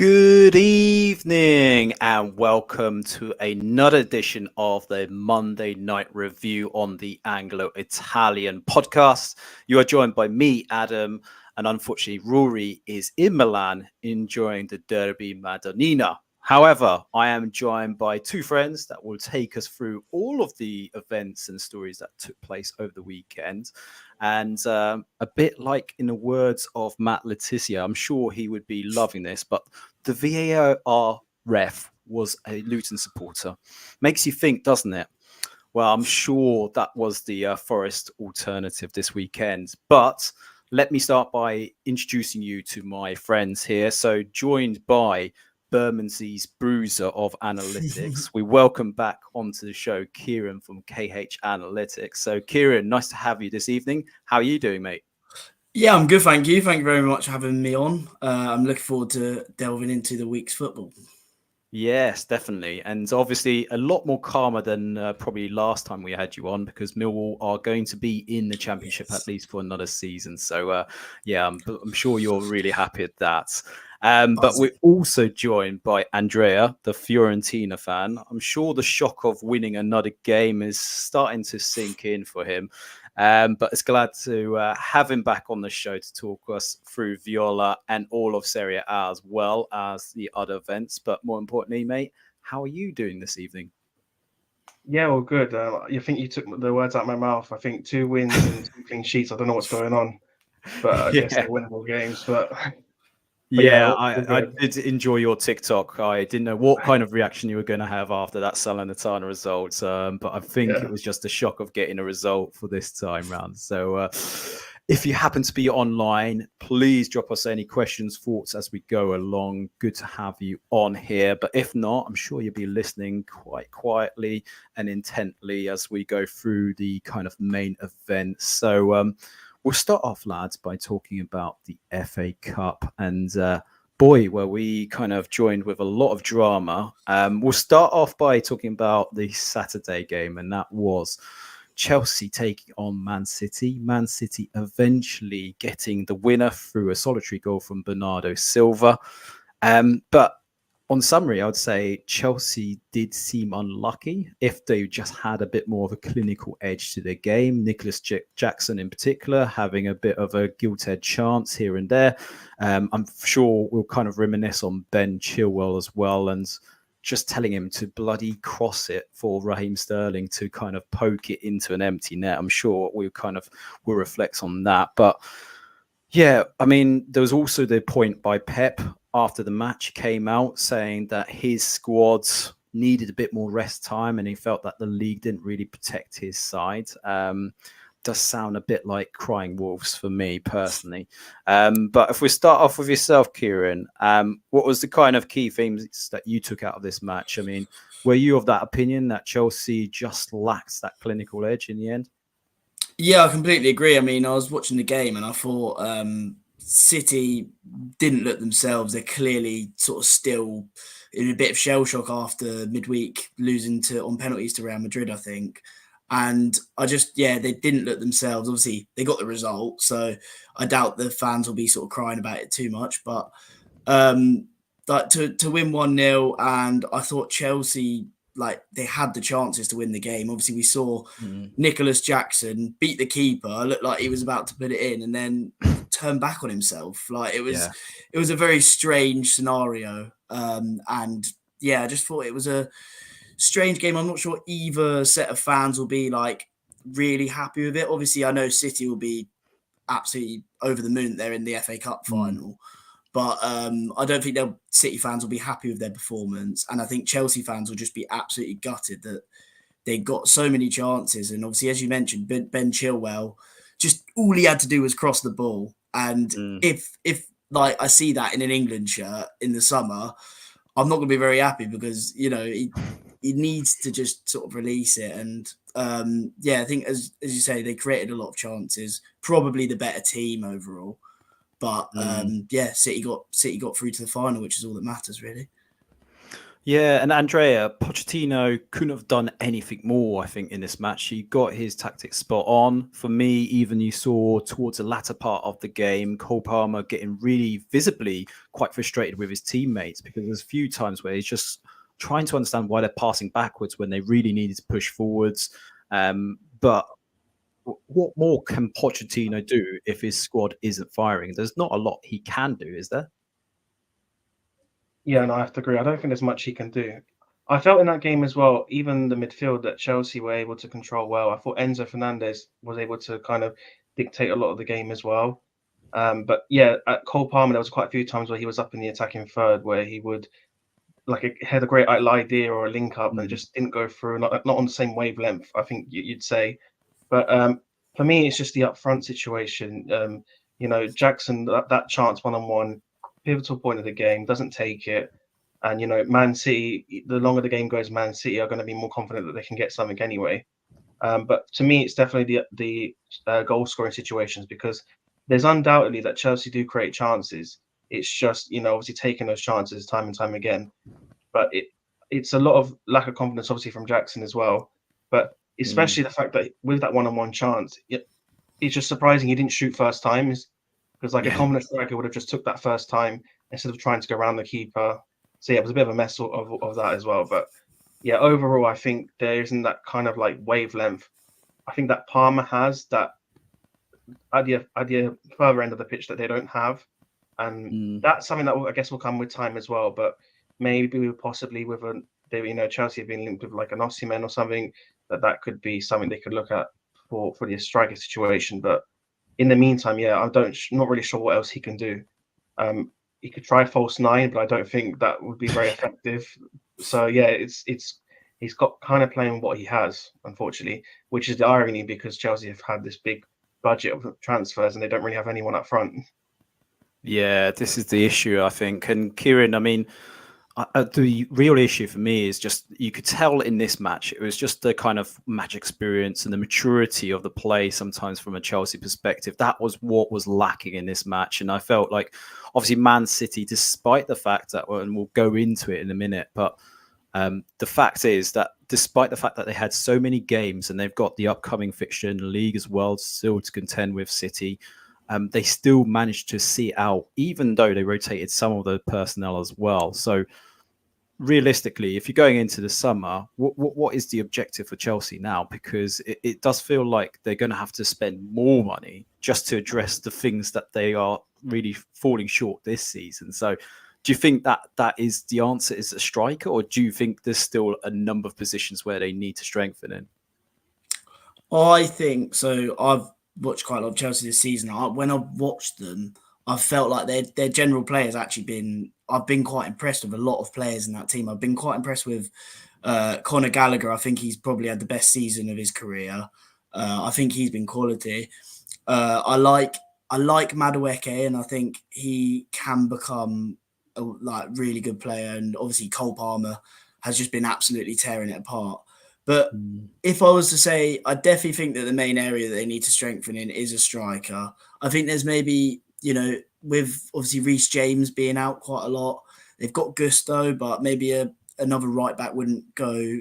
Good evening and welcome to another edition of the Monday Night Review on the Anglo-Italian podcast. You are joined by me, Adam, and unfortunately Rory is in Milan enjoying the Derby Madonnina. However, I am joined by two friends that will take us through all of the events and stories that took place over the weekend. And a bit like in the words of Matt Letizia, I'm sure he would be loving this, but the VAR ref was a Luton supporter. Makes you think, doesn't it? Well, I'm sure that was the Forest alternative this weekend. But let me start by introducing you to my friends here. So joined by Bermondse's bruiser of analytics. We welcome back onto the show Kieran from KH Analytics. So Kieran, nice to have you this evening. How are you doing, mate? Yeah, I'm good, thank you. Thank you very much for having me on. I'm looking forward to delving into the week's football. Yes, definitely. And obviously a lot more calmer than probably last time we had you on because Millwall are going to be in the Championship at least for another season. So, yeah, I'm sure you're really happy at that. But we're also joined by Andrea, the Fiorentina fan. I'm sure the shock of winning another game is starting to sink in for him. But it's glad to have him back on the show to talk us through Viola and all of Serie A as well as the other events. But more importantly, mate, how are you doing this evening? Yeah, well, good. You think you took the words out of my mouth. I think 2 wins and 2 clean sheets. I don't know what's going on, but I guess they're winnable games. But yeah, I did enjoy your TikTok. I didn't know what kind of reaction you were going to have after that Salernitana result, but I think it was just a shock of getting a result for this time round. So if you happen to be online, please drop us any questions, thoughts as we go along. Good to have you on here. But if not, I'm sure you'll be listening quite quietly and intently as we go through the kind of main events. So we'll start off, lads, by talking about the FA Cup. And boy, were we kind of joined with a lot of drama. We'll start off by talking about the Saturday game, and that was Chelsea taking on Man City. Man City eventually getting the winner through a solitary goal from Bernardo Silva. But on summary, I would say Chelsea did seem unlucky if they just had a bit more of a clinical edge to their game. Nicholas Jackson in particular having a bit of a gilt-edged chance here and there. I'm sure we'll kind of reminisce on Ben Chilwell as well and just telling him to bloody cross it for Raheem Sterling to kind of poke it into an empty net. I'm sure will reflect on that. But yeah, I mean, there was also the point by Pep after the match came out saying that his squads needed a bit more rest time and he felt that the league didn't really protect his side. Does sound a bit like crying wolves for me personally. But if we start off with yourself, Kieran, what was the kind of key themes that you took out of this match? I mean, were you of that opinion that Chelsea just lacks that clinical edge in the end? Yeah, I completely agree. I mean, I was watching the game and I thought City didn't look themselves. They're clearly sort of still in a bit of shell shock after midweek losing on penalties to Real Madrid, I think. And they didn't look themselves. Obviously, they got the result, so I doubt the fans will be sort of crying about it too much. But like to win 1-0, and I thought Chelsea, like, they had the chances to win the game. Obviously, we saw Nicholas Jackson beat the keeper, looked like he was about to put it in, and then turn back on himself. Like it was a very strange scenario. And yeah, I just thought it was a strange game. I'm not sure either set of fans will be like really happy with it. Obviously, I know City will be absolutely over the moon. They're in the FA Cup final. But I don't think City fans will be happy with their performance. And I think Chelsea fans will just be absolutely gutted that they got so many chances. And obviously, as you mentioned, Ben Chilwell, just all he had to do was cross the ball. And if like I see that in an England shirt in the summer, I'm not going to be very happy because, you know, he needs to just sort of release it. And I think as you say, they created a lot of chances, probably the better team overall. But City got through to the final, which is all that matters, really. Yeah, and Andrea, Pochettino couldn't have done anything more, I think, in this match. He got his tactics spot on. For me, even you saw towards the latter part of the game, Cole Palmer getting really visibly quite frustrated with his teammates, because there's a few times where he's just trying to understand why they're passing backwards when they really needed to push forwards. But what more can Pochettino do if his squad isn't firing? There's not a lot he can do, is there? Yeah, no, I have to agree. I don't think there's much he can do. I felt in that game as well, even the midfield that Chelsea were able to control well. I thought Enzo Fernandez was able to kind of dictate a lot of the game as well. But yeah, at Cole Palmer, there was quite a few times where he was up in the attacking third, where he would had a great idea or a link up and it just didn't go through, not on the same wavelength, I think you'd say. But for me, it's just the upfront situation. Jackson, that chance one-on-one, pivotal point of the game, doesn't take it. And, Man City, the longer the game goes, Man City are going to be more confident that they can get something anyway. But to me, it's definitely the goal scoring situations, because there's undoubtedly that Chelsea do create chances. It's just, obviously taking those chances time and time again. But it's a lot of lack of confidence, obviously, from Jackson as well. But especially the fact that with that one-on-one chance, it's just surprising he didn't shoot first time. Because a confident striker would have just took that first time instead of trying to go around the keeper. So yeah, it was a bit of a mess of that as well. But yeah, overall, I think there isn't that kind of wavelength. I think that Palmer has that at the further end of the pitch that they don't have, and that's something that I guess will come with time as well. But maybe possibly with Chelsea have been linked with an Osimhen or something, that could be something they could look at for the striker situation. But in the meantime, yeah, not really sure what else he can do. He could try false nine, but I don't think that would be very effective. So yeah, he's got kind of playing what he has, unfortunately, which is the irony, because Chelsea have had this big budget of transfers and they don't really have anyone up front. Yeah, this is the issue, I think. And Kieran, I mean, the real issue for me is just, you could tell in this match, it was just the kind of match experience and the maturity of the play sometimes from a Chelsea perspective. That was what was lacking in this match. And I felt like, obviously, Man City, despite the fact that, and we'll go into it in a minute, but the fact is that despite the fact that they had so many games and they've got the upcoming fixture in the league as well, still to contend with City, they still managed to see out, even though they rotated some of the personnel as well. So realistically, if you're going into the summer, what is the objective for Chelsea now? Because it does feel like they're going to have to spend more money just to address the things that they are really falling short this season. So do you think that is the answer, is a striker, or do you think there's still a number of positions where they need to strengthen in? I think so. I've watched quite a lot of Chelsea this season. When I've watched them, I've felt like their general players I've been quite impressed with a lot of players in that team. I've been quite impressed with Conor Gallagher. I think he's probably had the best season of his career. I think he's been quality. I like Madueke, and I think he can become a really good player. And obviously Cole Palmer has just been absolutely tearing it apart. But if I was to say, I definitely think that the main area that they need to strengthen in is a striker. I think there's maybe, with obviously Reece James being out quite a lot, they've got Gusto, but maybe another right back wouldn't go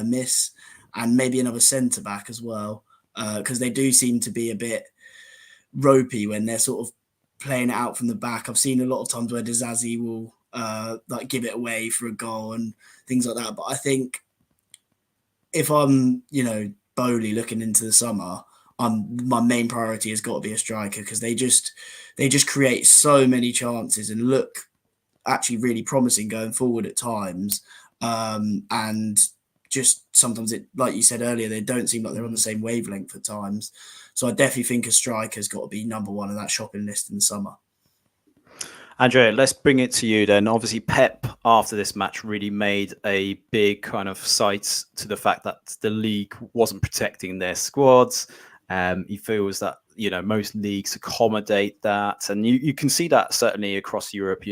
miss, and maybe another centre back as well, because they do seem to be a bit ropey when they're sort of playing it out from the back. I've seen a lot of times where Dizazi will give it away for a goal and things like that. But I think if I'm, Bowley looking into the summer, my main priority has got to be a striker, because they just create so many chances and look actually really promising going forward at times. And just sometimes, like you said earlier, they don't seem like they're on the same wavelength at times. So I definitely think a striker's got to be number one on that shopping list in the summer. Andrea, let's bring it to you then. Obviously, Pep, after this match, really made a big kind of cite to the fact that the league wasn't protecting their squads. He feels that, most leagues accommodate that. And you can see that certainly across Europe.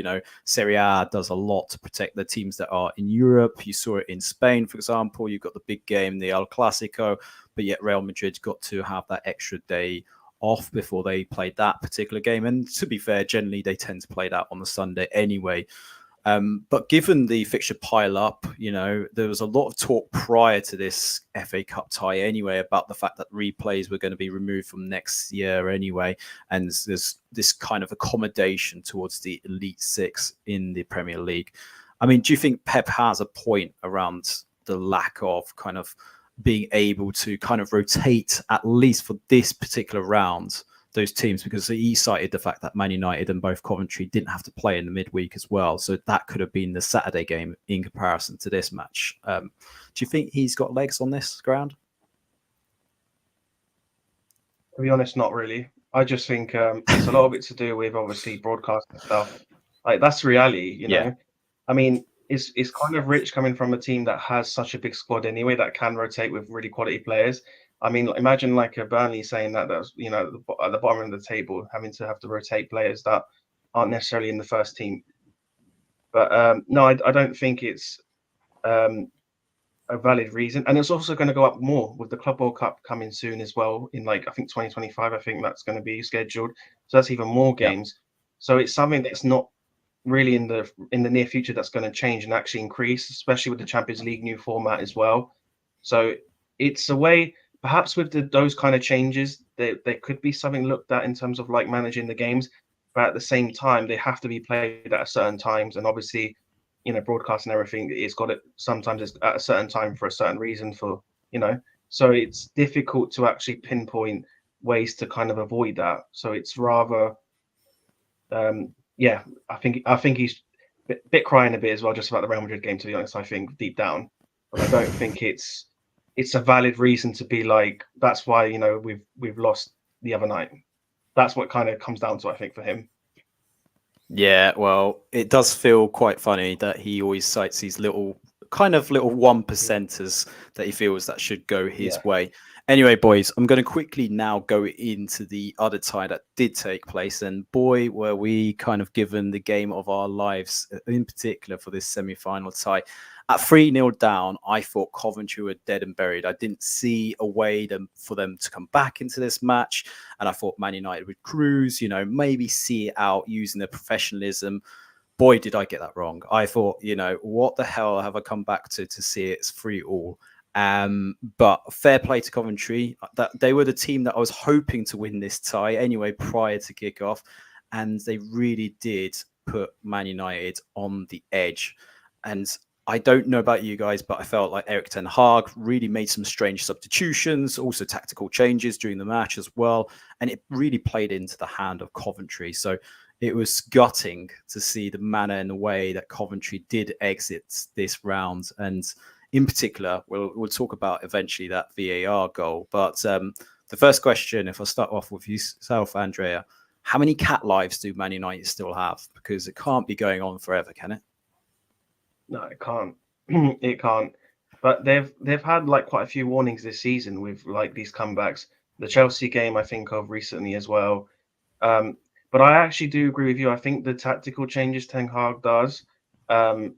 Serie A does a lot to protect the teams that are in Europe. You saw it in Spain, for example. You've got the big game, the El Clasico, but yet Real Madrid got to have that extra day off before they played that particular game. And to be fair, generally they tend to play that on the Sunday anyway. But given the fixture pile up, there was a lot of talk prior to this FA Cup tie anyway about the fact that replays were going to be removed from next year anyway. And there's this kind of accommodation towards the Elite Six in the Premier League. I mean, do you think Pep has a point around the lack of kind of being able to kind of rotate, at least for this particular round, those teams? Because he cited the fact that Man United and both Coventry didn't have to play in the midweek as well. So that could have been the Saturday game in comparison to this match. Do you think he's got legs on this ground? To be honest, not really. I just think it's a lot of it to do with obviously broadcasting stuff. Like, that's reality, you know. I mean, it's kind of rich coming from a team that has such a big squad anyway that can rotate with really quality players. I mean, imagine like a Burnley saying that's at the bottom of the table, having to rotate players that aren't necessarily in the first team. But no, I don't think it's a valid reason, and it's also going to go up more with the Club World Cup coming soon as well. In I think 2025, I think that's going to be scheduled. So that's even more games. Yeah. So it's something that's not really in the near future that's going to change and actually increase, especially with the Champions League new format as well. So it's a way, perhaps with those kind of changes, there could be something looked at in terms of like managing the games, but at the same time, they have to be played at certain times. And obviously, broadcast and everything, sometimes it's at a certain time for a certain reason so it's difficult to actually pinpoint ways to kind of avoid that. So it's rather, I think he's a bit crying a bit as well, just about the Real Madrid game, to be honest, I think deep down. But I don't think it's a valid reason to be like, that's why, we've lost the other night. That's what kind of comes down to, I think, for him. Yeah, well, it does feel quite funny that he always cites these little 1%ers that he feels that should go his way. Anyway, boys, I'm going to quickly now go into the other tie that did take place. And boy, were we kind of given the game of our lives, in particular for this semi-final tie. At 3-0 down, I thought Coventry were dead and buried. I didn't see a way for them to come back into this match. And I thought Man United would cruise, maybe see it out using their professionalism. Boy, did I get that wrong. I thought, what the hell have I come back to see it's 3-3. But fair play to Coventry. That they were the team that I was hoping to win this tie anyway prior to kickoff. And they really did put Man United on the edge. And I don't know about you guys, but I felt like Erik ten Hag really made some strange substitutions, also tactical changes during the match as well. And it really played into the hand of Coventry. So it was gutting to see the manner and the way that Coventry did exit this round. And in particular, we'll talk about eventually that VAR goal. But the first question, if I start off with yourself, Andrea, how many cat lives do Man United still have? Because it can't be going on forever, can it? No, it can't. It can't. But they've had like quite a few warnings this season with like these comebacks. The Chelsea game I think of recently as well. But I actually do agree with you. I think the tactical changes Ten Hag does, in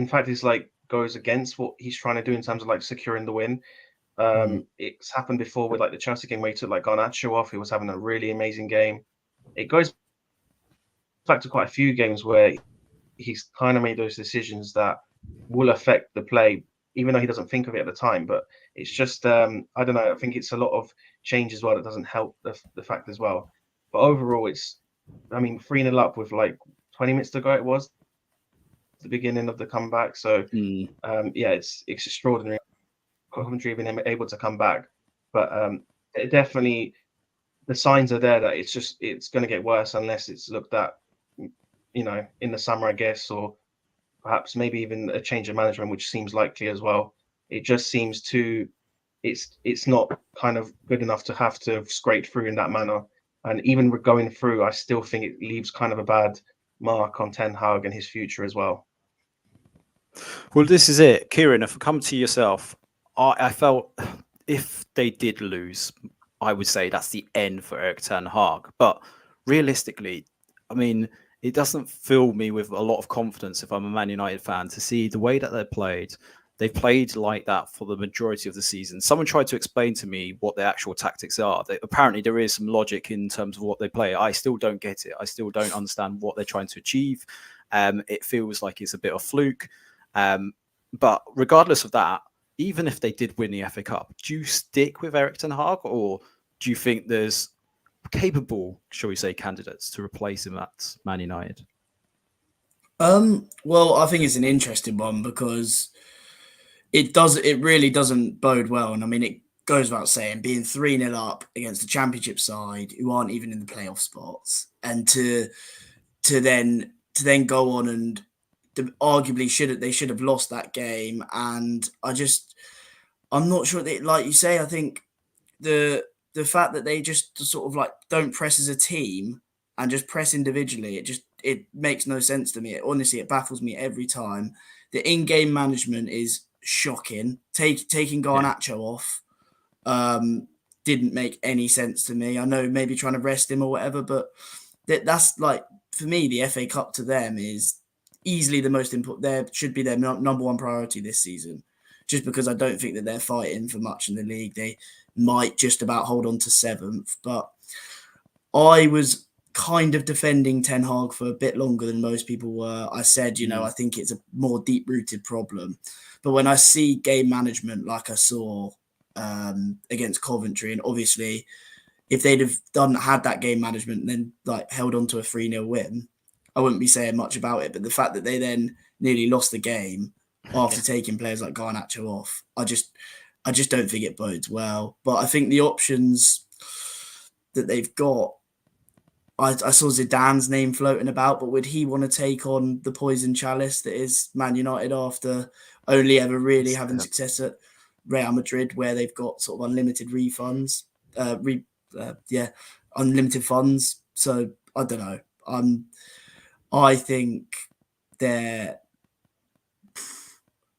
fact, it's like goes against what he's trying to do in terms of like securing the win. It's happened before with like the Chelsea game where he took like Garnacho off. He was having a really amazing game. It goes back to quite a few games where he's kind of made those decisions that will affect the play, even though he doesn't think of it at the time. But it's just, I don't know. I think it's a lot of change as well that doesn't help the fact as well. But overall, 3-0 up with like 20 minutes to go. It was the beginning of the comeback. So, it's extraordinary. Coventry being able to come back. But it definitely, the signs are there that it's going to get worse unless it's looked at, in the summer, I guess, or perhaps maybe even a change of management, which seems likely as well. It just seems it's not kind of good enough to have to scrape through in that manner. And even going through, I still think it leaves kind of a bad mark on Ten Hag and his future as well. Well, this is it. Kieran, if I come to yourself, I felt if they did lose, I would say that's the end for Erik ten Hag. But realistically, it doesn't fill me with a lot of confidence if I'm a Man United fan to see the way that they played, they've played like that for the majority of the season. Someone tried to explain to me what their actual tactics are. Apparently, there is some logic in terms of what they play. I still don't get it. I still don't understand what they're trying to achieve. It feels like it's a bit of fluke. But regardless of that, even if they did win the FA Cup, do you stick with Erik ten Hag, or do you think there's capable, shall we say, candidates to replace him at Man United? Well, I think it's an interesting one because it really doesn't bode well. And I mean, it goes without saying, being 3-0 up against the Championship side who aren't even in the playoff spots, and to then go on and arguably they should have lost that game. And I'm not sure that, like you say, I think the fact that they just sort of like don't press as a team and just press individually, it makes no sense to me. Honestly, it baffles me every time. The in-game management is shocking. Taking Garnacho off didn't make any sense to me. I know maybe trying to rest him or whatever, but that's like, for me, the FA Cup to them is easily the most important. There should be their number one priority this season, just because I don't think that they're fighting for much in the league. They might just about hold on to 7th, but I was kind of defending Ten Hag for a bit longer than most people were. I said, I think it's a more deep-rooted problem. But when I see game management like I saw against Coventry, and obviously if they'd have had that game management and then like held on to a 3-0 win, I wouldn't be saying much about it. But the fact that they then nearly lost the game after taking players like Garnacho off, I just don't think it bodes well. But I think the options that they've got, I saw Zidane's name floating about, but would he want to take on the poison chalice that is Man United after only ever really having success at Real Madrid, where they've got sort of unlimited refunds, unlimited funds. So I don't know. I think their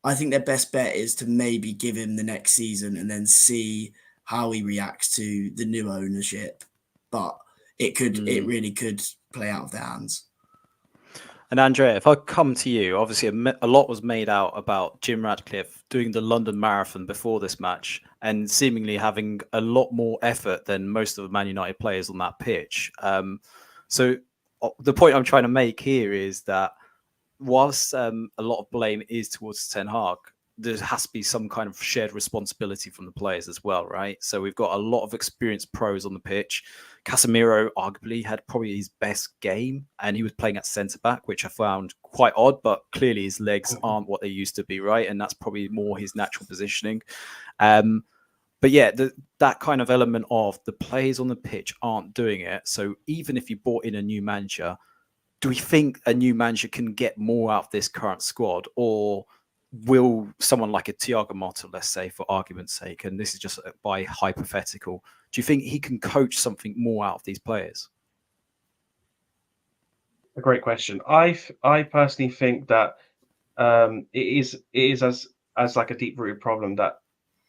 best bet is to maybe give him the next season and then see how he reacts to the new ownership. But it really could play out of their hands. And Andrea, if I come to you, obviously a lot was made out about Jim Ratcliffe doing the London Marathon before this match and seemingly having a lot more effort than most of the Man United players on that pitch. So the point I'm trying to make here is that whilst a lot of blame is towards Ten Hag, there has to be some kind of shared responsibility from the players as well, right? So we've got a lot of experienced pros on the pitch. Casemiro arguably had probably his best game, and he was playing at centre-back, which I found quite odd, but clearly his legs aren't what they used to be, right? And that's probably more his natural positioning. But yeah, that kind of element of the players on the pitch aren't doing it. So even if you brought in a new manager, do we think a new manager can get more out of this current squad, or will someone like a Thiago Motta, let's say, for argument's sake, and this is just by hypothetical, do you think he can coach something more out of these players? A great question. I personally think that it is as like a deep-rooted problem that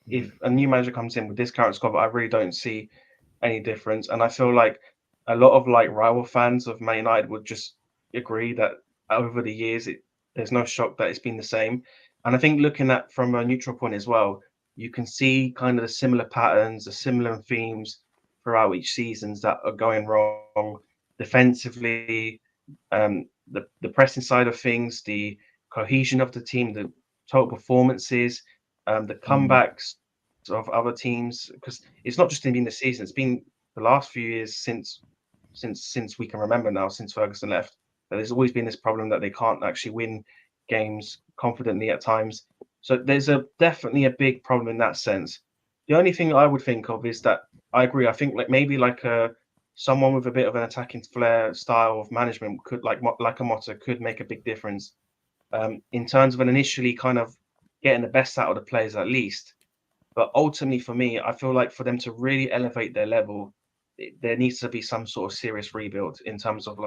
if a new manager comes in with this current squad, I really don't see any difference. And I feel like a lot of like rival fans of Man United would just agree that over the years, there's no shock that it's been the same. And I think looking at from a neutral point as well, you can see kind of the similar patterns, the similar themes throughout each seasons that are going wrong defensively, the pressing side of things, the cohesion of the team, the total performances, the comebacks of other teams. Because it's not just been the season; it's been the last few years since we can remember now, since Ferguson left. That there's always been this problem that they can't actually win games confidently at times. So there's definitely a big problem in that sense. The only thing I would think of is that I agree. I think maybe someone with a bit of an attacking flair style of management could like a Motta could make a big difference in terms of an initially kind of getting the best out of the players at least. But ultimately for me, I feel like for them to really elevate their level, there needs to be some sort of serious rebuild in terms of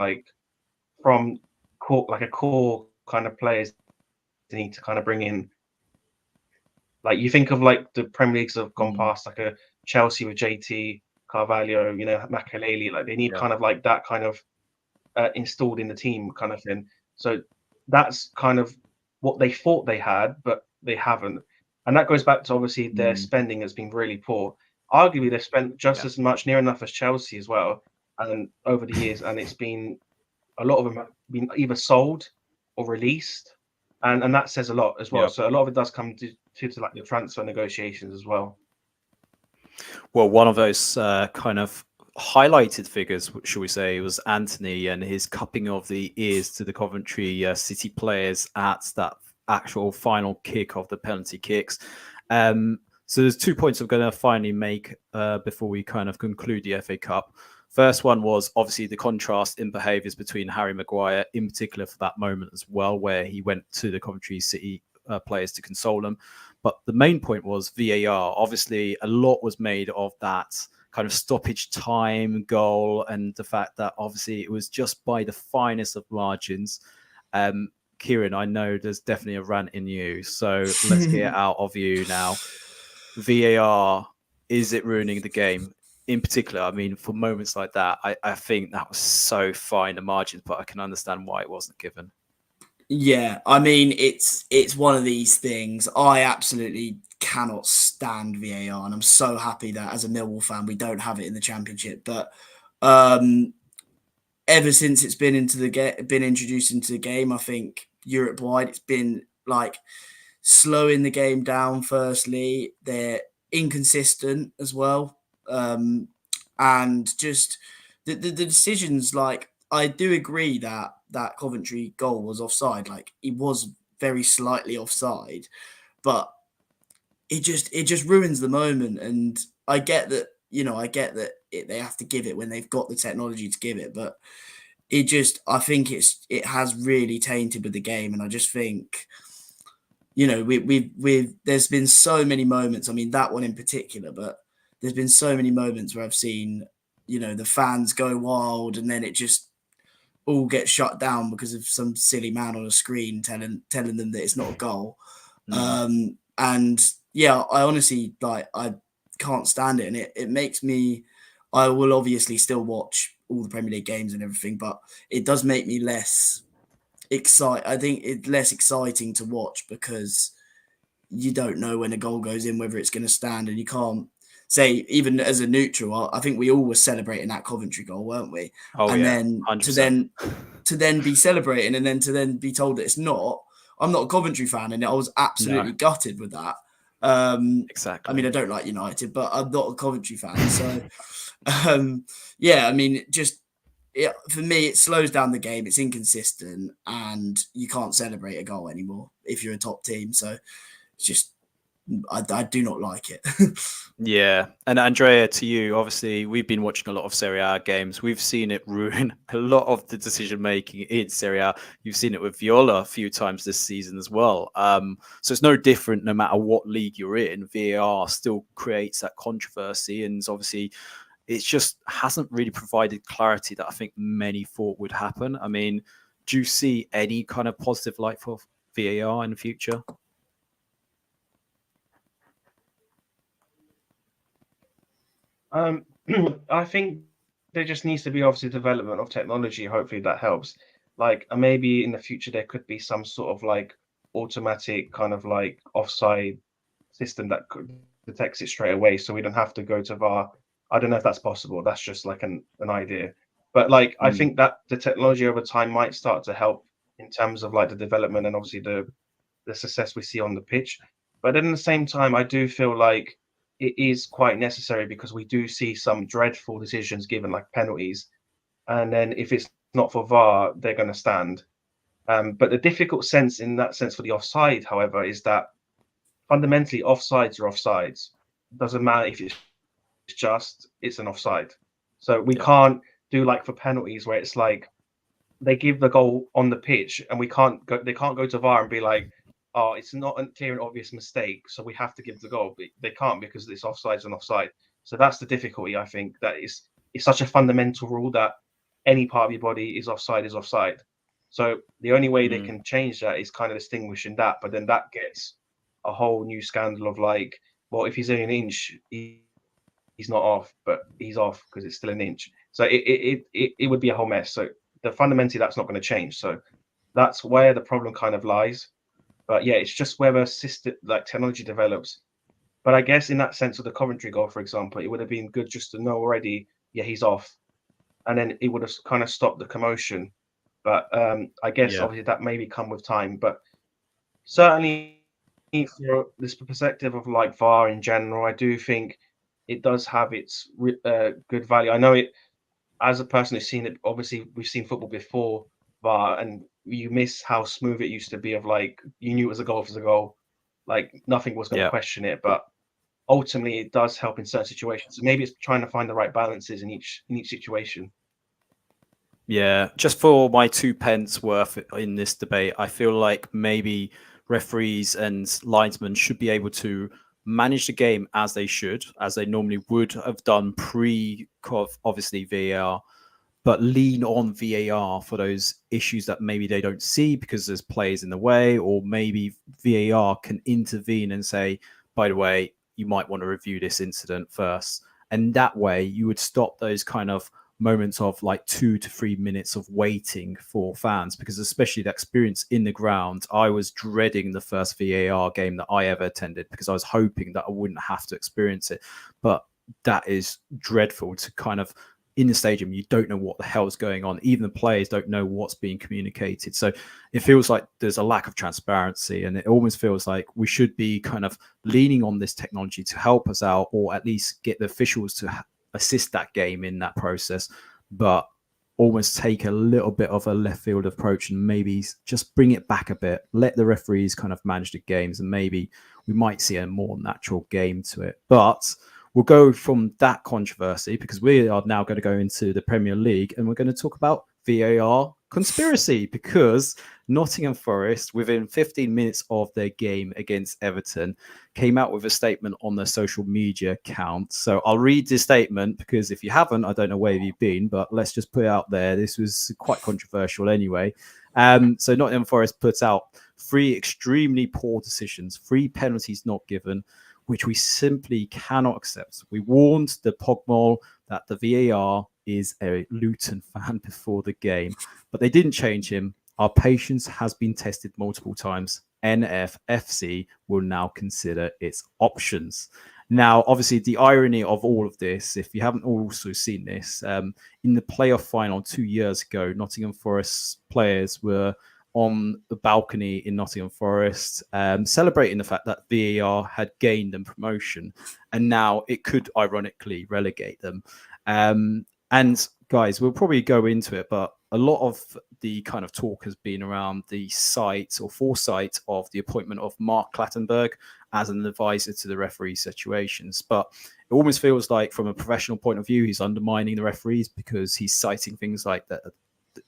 from a core kind of players they need to kind of bring in. Like you think of the Premier Leagues have gone past, like a Chelsea with JT, Carvalho, Makelele, they need kind of like that kind of installed in the team kind of thing. So that's kind of what they thought they had, but they haven't. And that goes back to obviously their spending has been really poor. Arguably, they've spent just as much, near enough as Chelsea as well, and over the years, and it's been a lot of them have been either sold or released, and that says a lot as well. So a lot of it does come to like the transfer negotiations as well. Well, one of those kind of highlighted figures, should we say, was Anthony and his cupping of the ears to the Coventry City players at that actual final kick of the penalty kicks. So there's 2 points I'm going to finally make before we kind of conclude the FA Cup. First one was obviously the contrast in behaviours between Harry Maguire, in particular for that moment as well, where he went to the Coventry City players to console them. But the main point was VAR. Obviously, a lot was made of that kind of stoppage time goal and the fact that obviously it was just by the finest of margins. Kieran, I know there's definitely a rant in you, so let's get it out of you now. VAR, is it ruining the game? In particular, I mean, for moments like that, I think that was so fine the margins, but I can understand why it wasn't given. Yeah, I mean, it's one of these things. I absolutely cannot stand VAR, and I'm so happy that as a Millwall fan we don't have it in the Championship. But ever since it's been introduced into the game, I think Europe wide, it's been like slowing the game down. Firstly, they're inconsistent as well, and just the decisions. Like, I do agree that Coventry goal was offside. Like, it was very slightly offside, but it just ruins the moment. And I get that, they have to give it when they've got the technology to give it, but I think it has really tainted with the game. And I just think, there's been so many moments. I mean, that one in particular, but there's been so many moments where I've seen, the fans go wild, and then it just all get shut down because of some silly man on a screen telling them that it's not a goal. And yeah, I honestly, I can't stand it. And it makes me, I will obviously still watch all the Premier League games and everything, but it does make me less excited. I think it's less exciting to watch because you don't know when a goal goes in, whether it's going to stand, and you can't say, even as a neutral, I think we all were celebrating that Coventry goal, weren't we? Oh, and yeah, then 100%. to then be celebrating, and then to then be told that it's not. I'm not a Coventry fan, and I was absolutely gutted with that. Exactly. I mean, I don't like United, but I'm not a Coventry fan. So, yeah, I mean, for me, it slows down the game. It's inconsistent, and you can't celebrate a goal anymore if you're a top team. So it's just, I do not like it. Yeah. And Andrea, to you, obviously, we've been watching a lot of Serie A games. We've seen it ruin a lot of the decision-making in Serie A. You've seen it with Viola a few times this season as well. So it's no different no matter what league you're in. VAR still creates that controversy. And obviously, it just hasn't really provided clarity that I think many thought would happen. I mean, do you see any kind of positive light for VAR in the future? I think there just needs to be obviously development of technology. Hopefully that helps. Like, maybe in the future there could be some sort of like automatic kind of like offside system that could detects it straight away, so we don't have to go to VAR. I don't know if that's possible. That's just like an idea. But like, I think that the technology over time might start to help in terms of like the development and obviously the success we see on the pitch. But then at the same time, I do feel like it is quite necessary because we do see some dreadful decisions given, like penalties. And then if it's not for VAR, they're going to stand. But the difficult sense in that sense for the offside, however, is that fundamentally offsides are offsides. It doesn't matter if it's an offside. So we can't do like for penalties where it's like they give the goal on the pitch and they can't go to VAR and be like, oh, it's not a clear and obvious mistake, so we have to give the goal. But they can't because it's offsides and offside. So that's the difficulty, I think, that it's such a fundamental rule that any part of your body is offside is offside. So the only way they can change that is kind of distinguishing that, but then that gets a whole new scandal of like, well, if he's only an inch, he's not off, but he's off because it's still an inch. So it would be a whole mess. So fundamentally, that's not going to change. So that's where the problem kind of lies. But yeah, it's just whether technology develops. But I guess in that sense of the Coventry goal, for example, it would have been good just to know already, yeah, he's off, and then it would have kind of stopped the commotion. But I guess obviously that maybe come with time. But certainly for this perspective of like VAR in general, I do think it does have its good value. I know it, as a person who's seen it, obviously we've seen football before VAR, and you miss how smooth it used to be. Of like, you knew it was a goal, it was a goal, like nothing was going to question it. But ultimately, it does help in certain situations. So maybe it's trying to find the right balances in each situation. Yeah, just for my 2 pence worth in this debate, I feel like maybe referees and linesmen should be able to manage the game as they should, as they normally would have done obviously VAR, but lean on VAR for those issues that maybe they don't see because there's players in the way, or maybe VAR can intervene and say, by the way, you might want to review this incident first. And that way you would stop those kind of moments of like 2 to 3 minutes of waiting for fans, because especially the experience in the ground, I was dreading the first VAR game that I ever attended because I was hoping that I wouldn't have to experience it. But that is dreadful to kind of, in the stadium, you don't know what the hell's going on. Even the players don't know what's being communicated. So it feels like there's a lack of transparency, and it almost feels like we should be kind of leaning on this technology to help us out, or at least get the officials to assist that game in that process, but almost take a little bit of a left field approach and maybe just bring it back a bit, let the referees kind of manage the games, and maybe we might see a more natural game to it. But we'll go from that controversy, because we are now going to go into the Premier League and we're going to talk about VAR conspiracy, because Nottingham Forest, within 15 minutes of their game against Everton, came out with a statement on their social media account. So I'll read this statement, because if you haven't, I don't know where you've been, but let's just put it out there. This was quite controversial anyway. So Nottingham Forest put out 3 extremely poor decisions, 3 penalties not given, which we simply cannot accept. We warned the Pogmol that the VAR is a Luton fan before the game, but they didn't change him. Our patience has been tested multiple times. NFFC will now consider its options. Now, obviously, the irony of all of this, if you haven't also seen this, in the playoff final 2 years ago, Nottingham Forest players were on the balcony in Nottingham Forest, celebrating the fact that VAR had gained them promotion, and now it could ironically relegate them. And guys, we'll probably go into it, but a lot of the kind of talk has been around the foresight of the appointment of Mark Clattenburg as an advisor to the referee situations. But it almost feels like, from a professional point of view, he's undermining the referees, because he's citing things like that.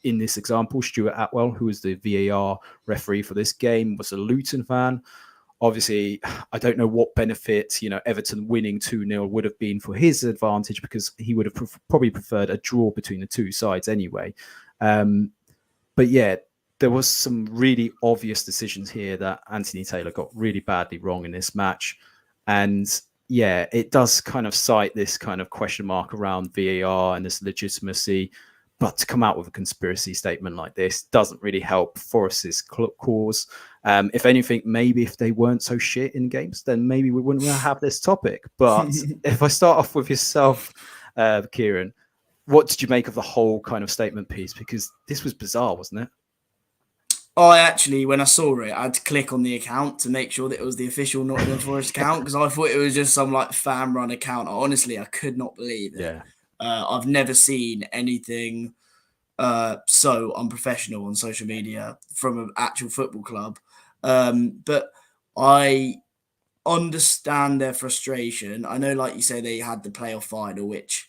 In this example, Stuart Atwell, who was the VAR referee for this game, was a Luton fan. Obviously, I don't know what benefit, Everton winning 2-0 would have been for his advantage, because he would have probably preferred a draw between the two sides anyway. But yeah, there was some really obvious decisions here that Anthony Taylor got really badly wrong in this match. And yeah, it does kind of cite this kind of question mark around VAR and this legitimacy. But to come out with a conspiracy statement like this doesn't really help Forest's cause. If anything, maybe if they weren't so shit in games, then maybe we wouldn't have this topic. But if I start off with yourself, Kieran, what did you make of the whole kind of statement piece? Because this was bizarre, wasn't it? I actually, when I saw it, I had to click on the account to make sure that it was the official Nottingham Forest account, because I thought it was just some like fan run account. Honestly, I could not believe it. Yeah. I've never seen anything so unprofessional on social media from an actual football club. But I understand their frustration. I know, like you say, they had the playoff final, which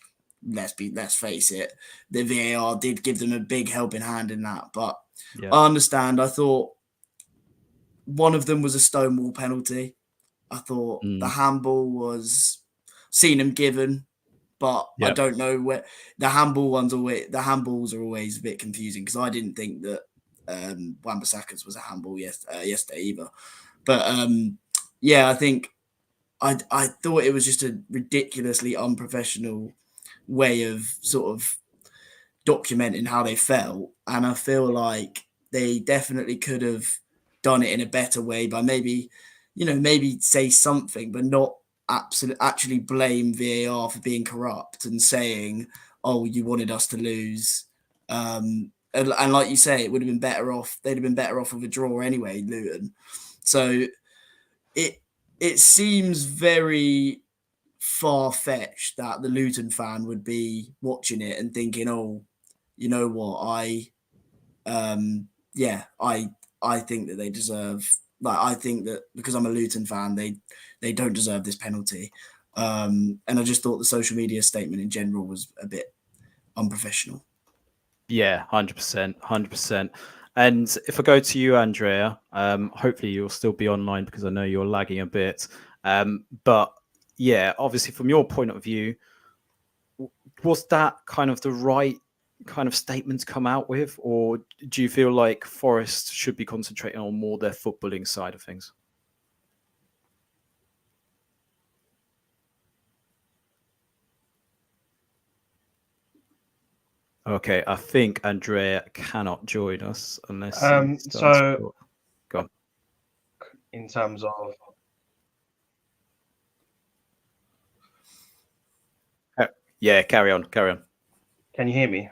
let's face it, the VAR did give them a big helping hand in that. But yeah. I understand. I thought one of them was a stonewall penalty. I thought the handball was seen him given. But I don't know where the handballs are always a bit confusing, because I didn't think that Wan-Bissaka's was a handball yesterday either. But I think I thought it was just a ridiculously unprofessional way of sort of documenting how they felt, and I feel like they definitely could have done it in a better way by maybe say something, but not actually blame VAR for being corrupt and saying, "Oh, you wanted us to lose." And like you say, it would have been better off. They'd have been better off with a draw anyway, Luton. So it seems very far-fetched that the Luton fan would be watching it and thinking, "Oh, you know what? I think that they deserve. Like, I think that because I'm a Luton fan, they don't deserve this penalty." And I just thought the social media statement in general was a bit unprofessional. Yeah, 100%. And if I go to you, Andrea, hopefully you'll still be online because I know you're lagging a bit. But yeah, obviously from your point of view, was that kind of the right kind of statement to come out with, or do you feel like Forest should be concentrating on more their footballing side of things? Okay, I think Andrea cannot join us unless so go on. In terms of yeah, carry on. Can you hear me?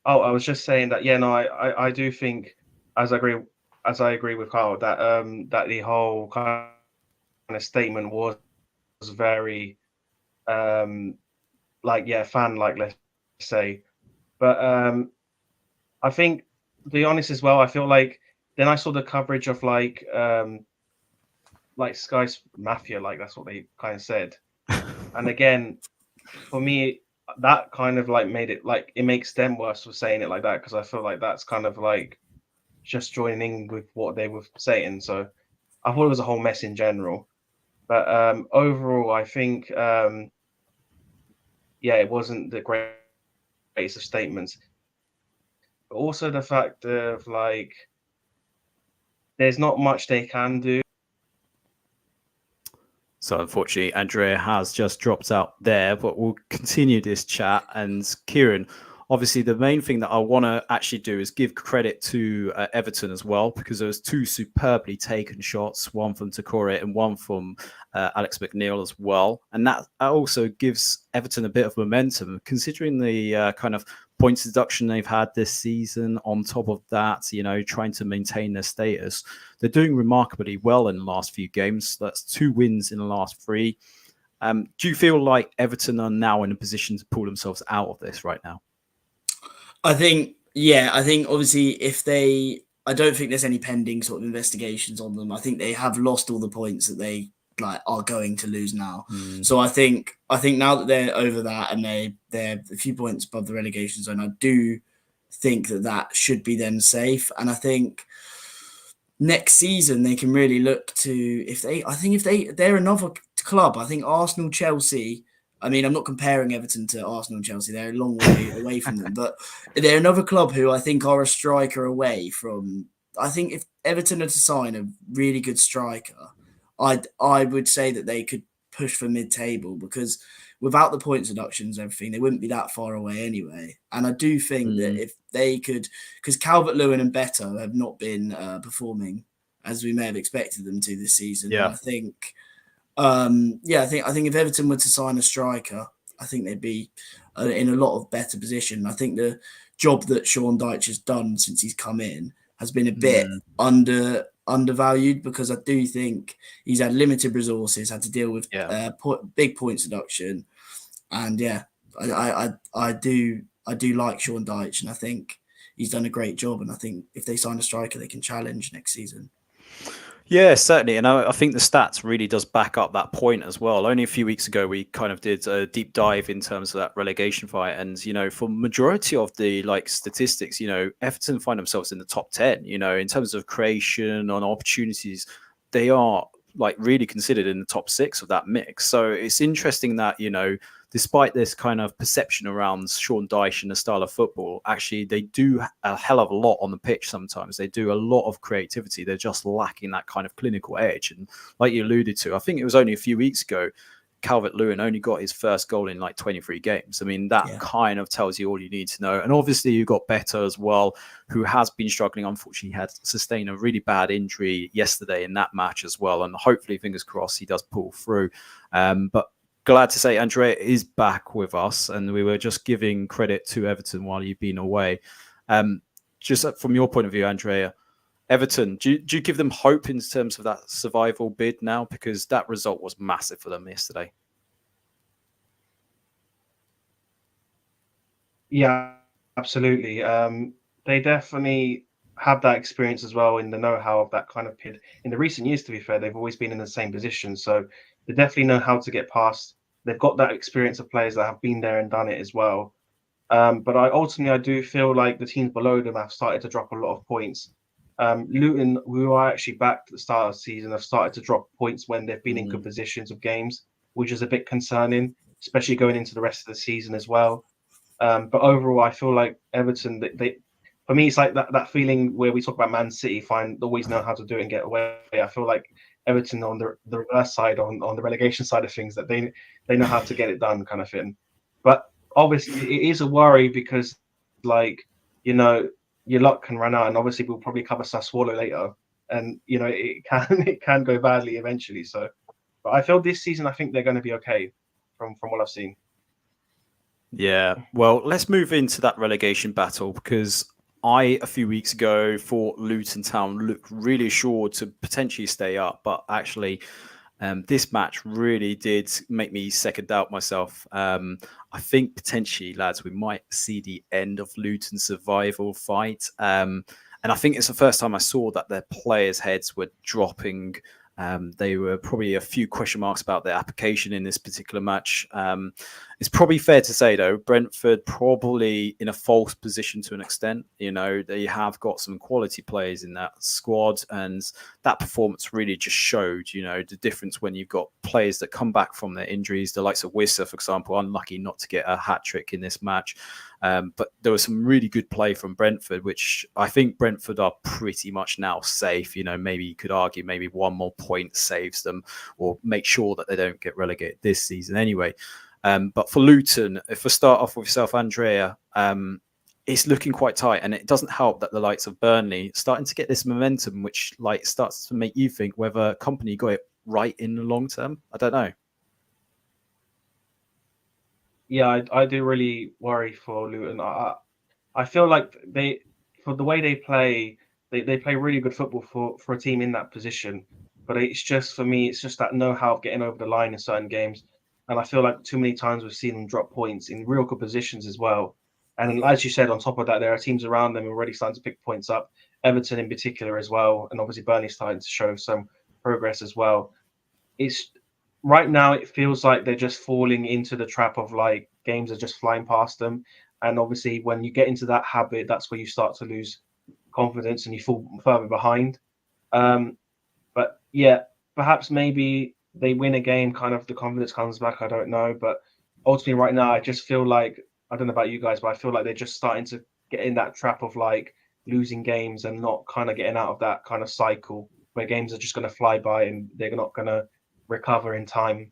Oh, I was just saying that. Yeah, no, I do think, as I agree with Carl, that that the whole kind of statement was very fan like, let's say. But I think, to be honest as well, I feel like then I saw the coverage of like Sky's Mafia, like that's what they kind of said. And again, for me, that kind of like made it like it makes them worse for saying it like that, because I feel like that's kind of like just joining in with what they were saying. So I thought it was a whole mess in general. But overall, I think it wasn't the greatest of statements. But also the fact of like there's not much they can do. So unfortunately, Andrea has just dropped out there, but we'll continue this chat. And Kieran, obviously, the main thing that I want to actually do is give credit to Everton as well, because there was two superbly taken shots, one from Takore and one from Alex McNeil as well. And that also gives Everton a bit of momentum, considering the kind of points deduction they've had this season. On top of that, trying to maintain their status. They're doing remarkably well in the last few games. That's 2 wins in the last 3. Do you feel like Everton are now in a position to pull themselves out of this right now? I think obviously I don't think there's any pending sort of investigations on them. I think they have lost all the points that they are going to lose now. So I think now that they're over that and they're a few points above the relegation zone, I do think that should be them safe. And I think next season they can really look to if they're another club. I think Arsenal, Chelsea. I mean, I'm not comparing Everton to Arsenal and Chelsea. They're a long way away from them, but they're another club who I think are a striker away from. I think if Everton are to sign a really good striker, I would say that they could push for mid-table, because without the points deductions and everything, they wouldn't be that far away anyway. And I do think that if they could, because Calvert-Lewin and Beto have not been performing as we may have expected them to this season. Yeah. And I think if Everton were to sign a striker, I think they'd be in a lot of better position. I think the job that Sean Dyche has done since he's come in has been a bit undervalued, because I do think he's had limited resources, had to deal with big points deduction, and I do like Sean Dyche, and I think he's done a great job. And I think if they sign a striker, they can challenge next season. Yeah, certainly. And I think the stats really does back up that point as well. Only a few weeks ago, we kind of did a deep dive in terms of that relegation fight. And, for majority of the statistics, Everton find themselves in the top 10, in terms of creation on opportunities, they are really considered in the top 6 of that mix. So it's interesting that, despite this kind of perception around Sean Dyche and the style of football, actually they do a hell of a lot on the pitch sometimes. They do a lot of creativity. They're just lacking that kind of clinical edge. And like you alluded to, I think it was only a few weeks ago, Calvert-Lewin only got his first goal in like 23 games. I mean, that kind of tells you all you need to know. And obviously you got Better as well, who has been struggling. Unfortunately, he had sustained a really bad injury yesterday in that match as well. And hopefully, fingers crossed, he does pull through. But glad to say Andrea is back with us. And we were just giving credit to Everton while you've been away. Just from your point of view, Andrea, Everton, do you give them hope in terms of that survival bid now? Because that result was massive for them yesterday. Yeah, absolutely. They definitely have that experience as well in the know-how of that kind of bid. In the recent years, to be fair, they've always been in the same position. So they definitely know how to get past. They've got that experience of players that have been there and done it as well. But I do feel like the teams below them have started to drop a lot of points. Luton, who are actually back at the start of the season, have started to drop points when they've been in good positions of games, which is a bit concerning, especially going into the rest of the season as well. But overall, I feel like Everton, for me, it's like that feeling where we talk about Man City, always know how to do it and get away. I feel like Everton on the reverse side, on the relegation side of things, that they know how to get it done, kind of thing. But obviously, it is a worry because, like, your luck can run out, and obviously we'll probably cover Sassuolo later, and it can go badly eventually. So, but I feel this season, I think they're going to be okay from what I've seen. Yeah, well, let's move into that relegation battle, because a few weeks ago, thought Luton Town looked really assured to potentially stay up, but actually this match really did make me second doubt myself. I think potentially, lads, we might see the end of Luton's survival fight. And I think it's the first time I saw that their players' heads were dropping. They were probably a few question marks about their application in this particular match. It's probably fair to say, though, Brentford probably in a false position to an extent. They have got some quality players in that squad, and that performance really just showed, the difference when you've got players that come back from their injuries. The likes of Wissa, for example, unlucky not to get a hat trick in this match. But there was some really good play from Brentford, which I think Brentford are pretty much now safe. Maybe you could argue maybe one more point saves them, or make sure that they don't get relegated this season anyway. But for Luton, if we start off with yourself, Andrea, it's looking quite tight, and it doesn't help that the likes of Burnley starting to get this momentum, which starts to make you think whether Company got it right in the long term. I don't know. Yeah, I do really worry for Luton. I feel like for the way they play, they play really good football for a team in that position. But it's just, for me, it's just that know-how of getting over the line in certain games. And I feel like too many times we've seen them drop points in real good positions as well. And as you said, on top of that, there are teams around them already starting to pick points up. Everton in particular as well. And obviously Burnley starting to show some progress as well. It's right now, it feels like they're just falling into the trap of like games are just flying past them. And obviously when you get into that habit, that's where you start to lose confidence and you fall further behind. But yeah, perhaps maybe they win a game, kind of the confidence comes back. I don't know. But ultimately right now, I just feel like, I don't know about you guys, but I feel like they're just starting to get in that trap of like losing games and not kind of getting out of that kind of cycle where games are just going to fly by and they're not going to recover in time.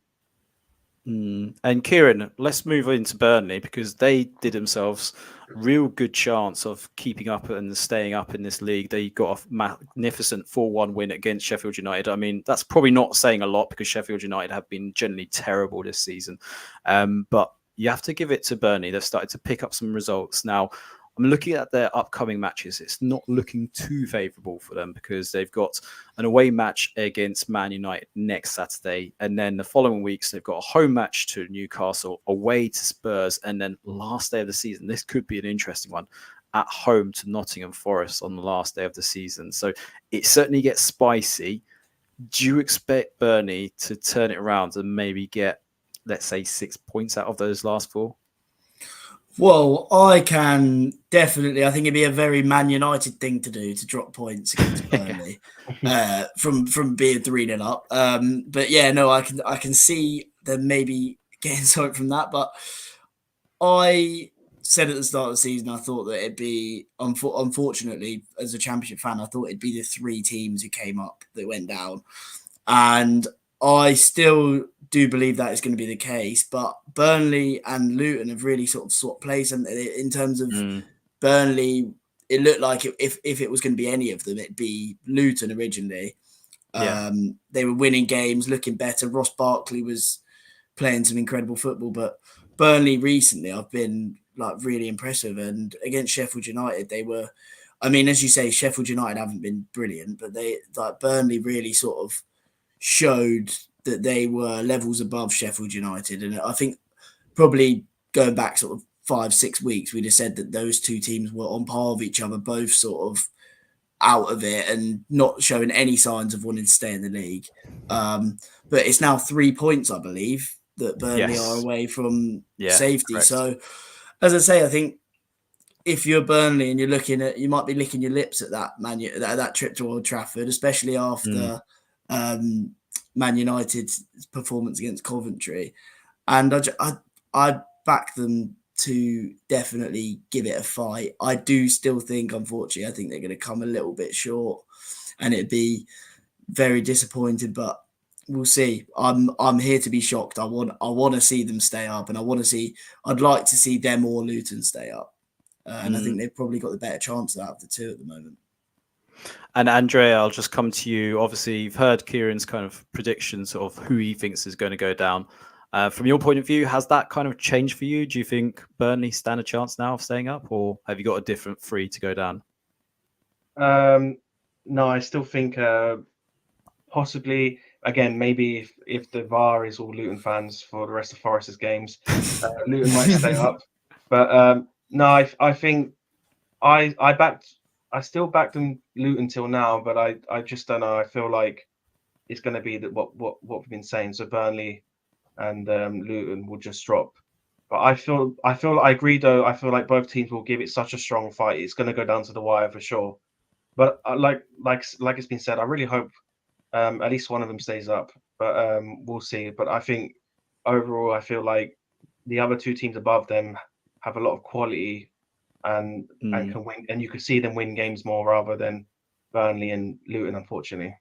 And Kieran, let's move into Burnley, because they did themselves a real good chance of keeping up and staying up in this league. They got a magnificent 4-1 win against Sheffield United. I mean, that's probably not saying a lot because Sheffield United have been generally terrible this season. But you have to give it to Burnley. They've started to pick up some results. Now, I'm looking at their upcoming matches. It's not looking too favourable for them because they've got an away match against Man United next Saturday. And then the following weeks, they've got a home match to Newcastle, away to Spurs. And then last day of the season, this could be an interesting one, at home to Nottingham Forest on the last day of the season. So it certainly gets spicy. Do you expect Burnley to turn it around and maybe get, let's say, 6 points out of those last 4? Well, I can definitely. I think it'd be a very Man United thing to do, to drop points against Burnley from being 3-0 up. But yeah, no, I can see them maybe getting something from that. But I said at the start of the season, I thought that it'd be, unfortunately, as a Championship fan, I thought it'd be the 3 teams who came up that went down, and I still do believe that is going to be the case. But Burnley and Luton have really sort of swapped place, and in terms of Burnley, it looked like if it was going to be any of them, it'd be Luton originally. They were winning games, looking better. Ross Barkley was playing some incredible football, but Burnley recently I've been like really impressive. And against Sheffield United, they were, I mean, as you say, Sheffield United haven't been brilliant, but Burnley really sort of showed that they were levels above Sheffield United. And I think probably going back sort of 5-6 weeks, we'd have said that those two teams were on par with each other, both sort of out of it and not showing any signs of wanting to stay in the league. But it's now 3 points, I believe, that Burnley are away from safety. Correct. So, as I say, I think if you're Burnley and you might be licking your lips at that trip to Old Trafford, especially after Man United's performance against Coventry. And I back them to definitely give it a fight. I do still think, unfortunately, I think they're going to come a little bit short, and it'd be very disappointing. But we'll see. I'm here to be shocked. I want to see them stay up, and I'd like to see them or Luton stay up. And I think they've probably got the better chance out of the two at the moment. And Andrea, I'll just come to you. Obviously, you've heard Kieran's kind of predictions of who he thinks is going to go down. From your point of view, has that kind of changed for you? Do you think Burnley stand a chance now of staying up, or have you got a different three to go down? No, I still think possibly, again, maybe if the VAR is all Luton fans for the rest of Forest's games, Luton might stay up. But no, I think I still backed them Luton till now, but I just don't know. I feel like it's going to be that what we've been saying. So Burnley and Luton will just drop. But I agree though. I feel like both teams will give it such a strong fight. It's going to go down to the wire for sure. But like it's been said, I really hope at least one of them stays up. But we'll see. But I think overall, I feel like the other two teams above them have a lot of quality and can win, and you could see them win games more rather than Burnley and Luton, unfortunately.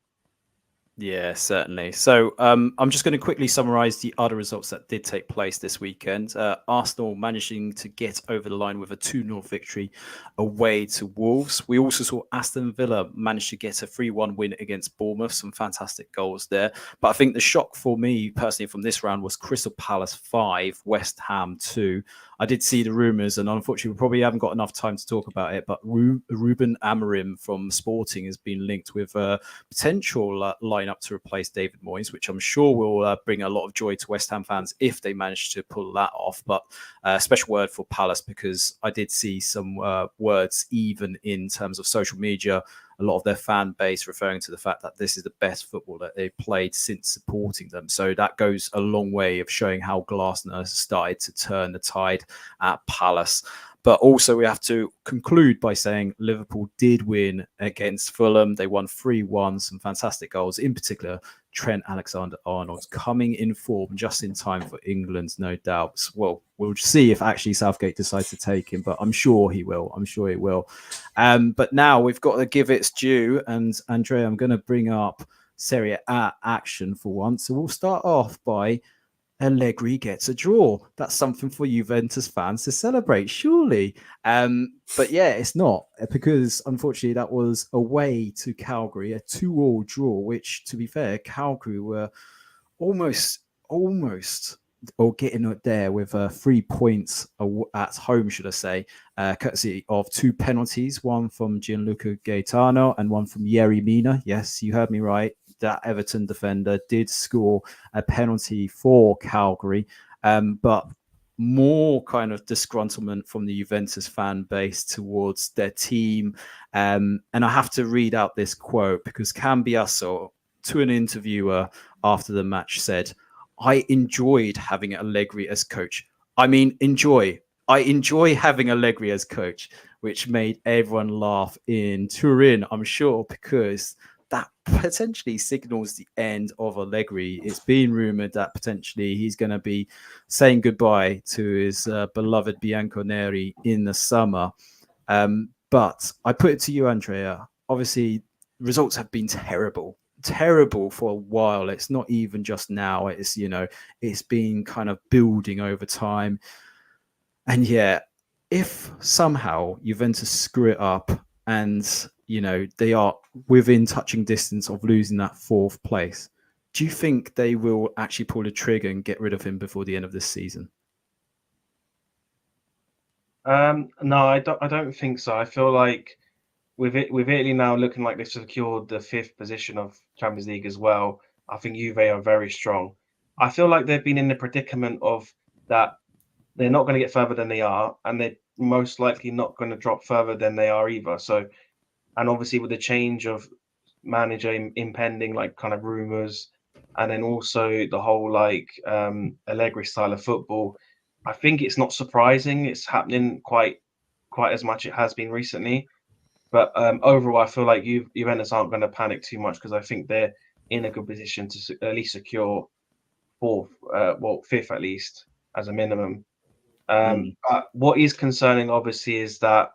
Yeah, certainly. So I'm just going to quickly summarise the other results that did take place this weekend. Arsenal managing to get over the line with a 2-0 victory away to Wolves. We also saw Aston Villa manage to get a 3-1 win against Bournemouth. Some fantastic goals there. But I think the shock for me personally from this round was Crystal Palace 5, West Ham 2. I did see the rumours, and unfortunately we probably haven't got enough time to talk about it, but Ruben Amorim from Sporting has been linked with a potential lineup to replace David Moyes, which I'm sure will bring a lot of joy to West Ham fans if they manage to pull that off. But a special word for Palace, because I did see some words even in terms of social media, a lot of their fan base referring to the fact that this is the best football that they've played since supporting them. So that goes a long way of showing how Glasner has started to turn the tide at Palace. But also we have to conclude by saying Liverpool did win against Fulham. They won 3-1, some fantastic goals, in particular Trent Alexander-Arnold coming in form just in time for England, no doubts. Well, we'll see if actually Southgate decides to take him, but I'm sure he will. But now we've got to give its due. And Andrea, I'm going to bring up Serie A action for once. So we'll start off by Allegri gets a draw. That's something for Juventus fans to celebrate, surely. But yeah, it's not, because unfortunately that was away to Calgary, a 2-2 draw, which, to be fair, Calgary were almost or getting it there with 3 points at home, should I say, courtesy of 2 penalties, one from Gianluca Gaetano and one from Yerry Mina. Yes, you heard me right. That Everton defender did score a penalty for Calgary, but more kind of disgruntlement from the Juventus fan base towards their team. And I have to read out this quote because Cambiasso, to an interviewer after the match, said, "I enjoyed having Allegri as coach. I mean, enjoy. I enjoy having Allegri as coach," which made everyone laugh in Turin, I'm sure, because that potentially signals the end of Allegri. It's been rumoured that potentially he's going to be saying goodbye to his beloved Bianconeri in the summer. But I put it to you, Andrea. Obviously, results have been terrible terrible for a while. It's not even just now. It's, it's been kind of building over time. And yeah, if somehow Juventus screw it up and, they are within touching distance of losing that 4th place, do you think they will actually pull the trigger and get rid of him before the end of this season? No, I don't think so. I feel like with Italy now looking like they've secured the 5th position of Champions League as well, I think Juve are very strong. I feel like they've been in the predicament of that they're not going to get further than they are, and they're most likely not going to drop further than they are either. So, and obviously with the change of manager impending, like kind of rumors, and then also the whole like Allegri style of football, I think it's not surprising. It's happening quite as much it has been recently. But overall, I feel like Juventus aren't going to panic too much because I think they're in a good position to at least secure 4th, 5th at least as a minimum. But what is concerning, obviously, is that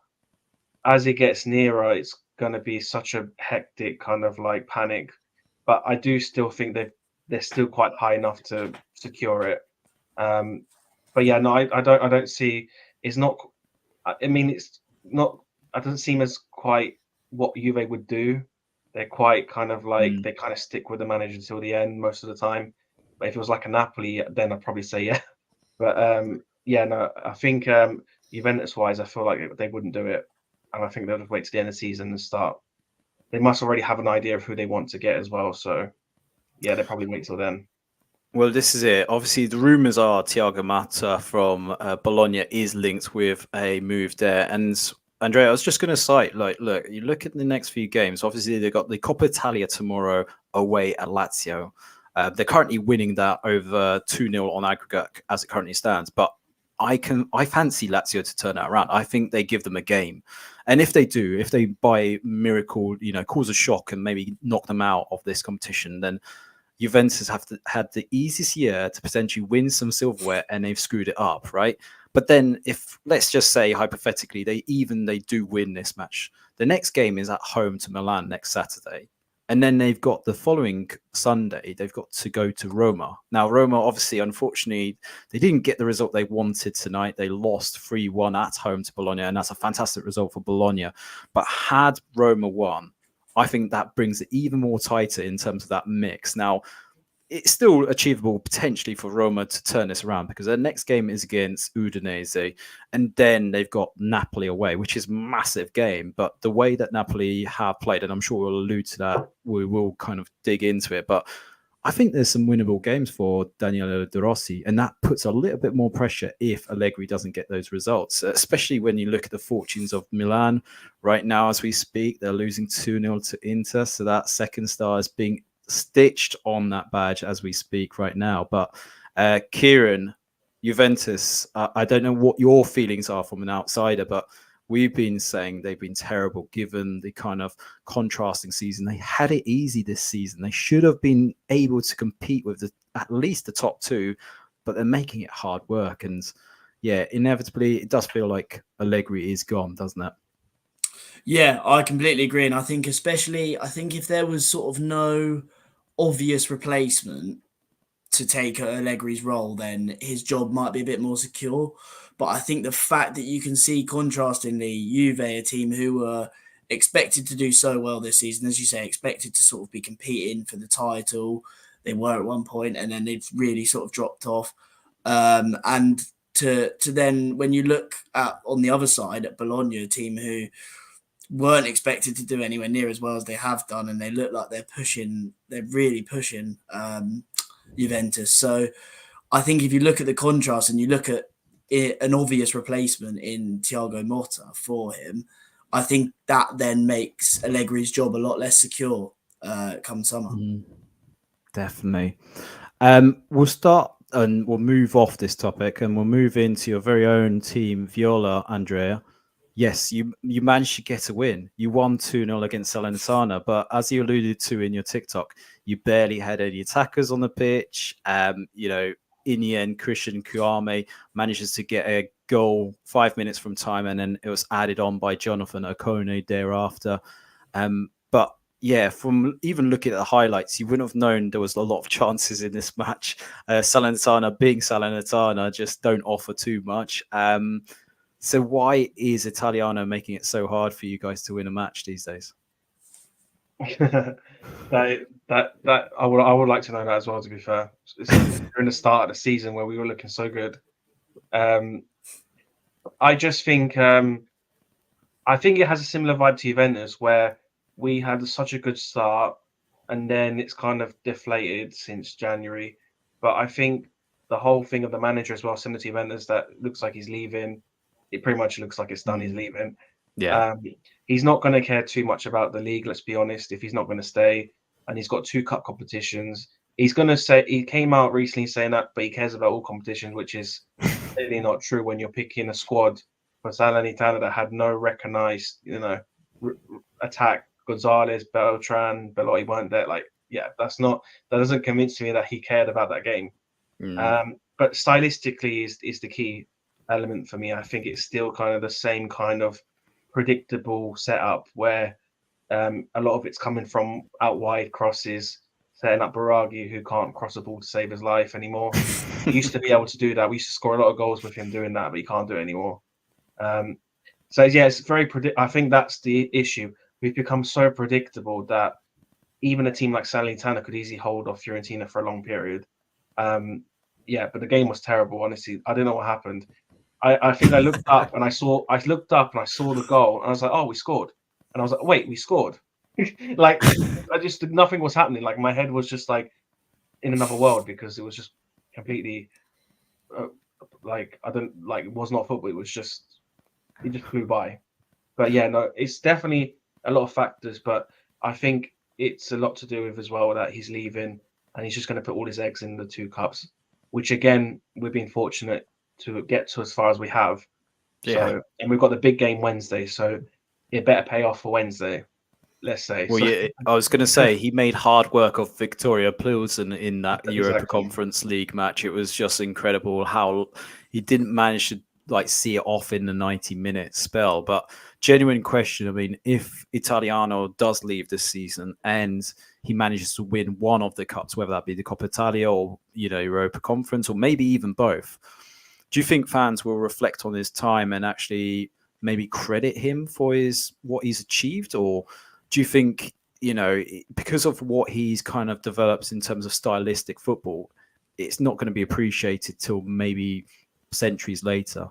as it gets nearer, it's going to be such a hectic kind of like panic. But I do still think they're still quite high enough to secure it. But yeah, no, I don't see. It's not. I mean, it's not. It doesn't seem as quite what Juve would do. They're quite kind of like they kind of stick with the manager until the end most of the time. But if it was like a Napoli, then I'd probably say yeah. But yeah, no, I think Juventus-wise, I feel like they wouldn't do it, and I think they'll just wait to the end of the season and start. They must already have an idea of who they want to get as well. So yeah, they'll probably wait till then. Well, this is it. Obviously, the rumours are Thiago Motta from Bologna is linked with a move there. And Andrea, I was just going to cite, look, you look at the next few games. Obviously, they've got the Coppa Italia tomorrow away at Lazio. They're currently winning that over 2-0 on aggregate as it currently stands. But I fancy Lazio to turn that around. I think they give them a game. And if they do, if they by miracle, cause a shock and maybe knock them out of this competition, then Juventus have had the easiest year to potentially win some silverware, and they've screwed it up, right? But then, if let's just say hypothetically they do win this match, the next game is at home to Milan next Saturday, and then they've got the following Sunday they've got to go to Roma. Now, Roma obviously, unfortunately, they didn't get the result they wanted tonight. They lost 3-1 at home to Bologna, and that's a fantastic result for Bologna. But had Roma won, I think that brings it even more tighter in terms of that mix. Now, it's still achievable potentially for Roma to turn this around because their next game is against Udinese, and then they've got Napoli away, which is a massive game. But the way that Napoli have played, and I'm sure we'll allude to that, we will kind of dig into it. But I think there's some winnable games for Daniele De Rossi, and that puts a little bit more pressure if Allegri doesn't get those results, especially when you look at the fortunes of Milan right now as we speak. They're losing 2-0 to Inter, so that second star is being stitched on that badge as we speak right now. But Kieran, Juventus, I don't know what your feelings are from an outsider, but we've been saying they've been terrible given the kind of contrasting season. They had it easy this season. They should have been able to compete with at least the top two, but they're making it hard work. And yeah, inevitably, it does feel like Allegri is gone, doesn't it? Yeah, I completely agree. And I think if there was sort of no obvious replacement to take Allegri's role, then his job might be a bit more secure. But I think the fact that you can see, contrastingly, Juve, a team who were expected to do so well this season, as you say, expected to sort of be competing for the title. They were at one point, and then they've really sort of dropped off. And to then, when you look at on the other side at Bologna, a team who weren't expected to do anywhere near as well as they have done, and they look like they're really pushing Juventus. So I think if you look at the contrast and you look at an obvious replacement in Thiago Motta for him, I think that then makes Allegri's job a lot less secure come summer. Definitely. We'll start and we'll move off this topic and we'll move into your very own team, Viola, Andrea. Yes, you managed to get a win. You won 2-0 against Salernitana, but as you alluded to in your TikTok, you barely had any attackers on the pitch. In the end, Christian Kouame manages to get a goal 5 minutes from time, and then it was added on by Jonathan Okone thereafter. But yeah, from even looking at the highlights, you wouldn't have known there was a lot of chances in this match. Salernitana, being Salernitana, just don't offer too much. So why is Italiano making it so hard for you guys to win a match these days? that I would like to know that as well. To be fair, during the start of the season where we were looking so good, I just think I think it has a similar vibe to Juventus, where we had such a good start and then it's kind of deflated since January. But I think the whole thing of the manager as well, similar to Juventus, that looks like he's leaving. It pretty much looks like it's done. He's leaving. Yeah. He's not going to care too much about the league, let's be honest, if he's not going to stay. And he's got 2 cup competitions. He's going to say, he came out recently saying that, but he cares about all competitions, which is clearly not true when you're picking a squad for Salernitana that had no recognized, attack. Gonzalez, Beltran, Belotti weren't there. Like, yeah, that doesn't convince me that he cared about that game. But stylistically is the key element for me. I think it's still kind of the same kind of predictable setup where a lot of it's coming from out wide crosses, setting up Baraghi, who can't cross a ball to save his life anymore. He used to be able to do that. We used to score a lot of goals with him doing that, but he can't do it anymore. So yeah, it's very I think that's the issue. We've become so predictable that even a team like Salernitana could easily hold off Fiorentina for a long period. Yeah, but the game was terrible. Honestly, I don't know what happened. I think I looked up and I saw the goal and I was like, oh, we scored. And I was like, wait, we scored. Like, nothing was happening. Like, my head was just like in another world because it was just completely it was not football. It just flew by. But yeah, no, it's definitely a lot of factors, but I think it's a lot to do with as well that he's leaving and he's just going to put all his eggs in the 2 cups, which again, we've been fortunate to get to as far as we have. Yeah. So, and we've got the big game Wednesday, so it better pay off for Wednesday, let's say. Well, yeah, I was going to say he made hard work of Victoria Plzeň in that Europa Conference League match. It was just incredible how he didn't manage to see it off in the 90-minute spell. But genuine question, I mean, if Italiano does leave this season and he manages to win one of the cups, whether that be the Coppa Italia or Europa Conference or maybe even both, do you think fans will reflect on his time and actually maybe credit him for what he's achieved? Or do you think, because of what he's kind of developed in terms of stylistic football, it's not going to be appreciated till maybe centuries later?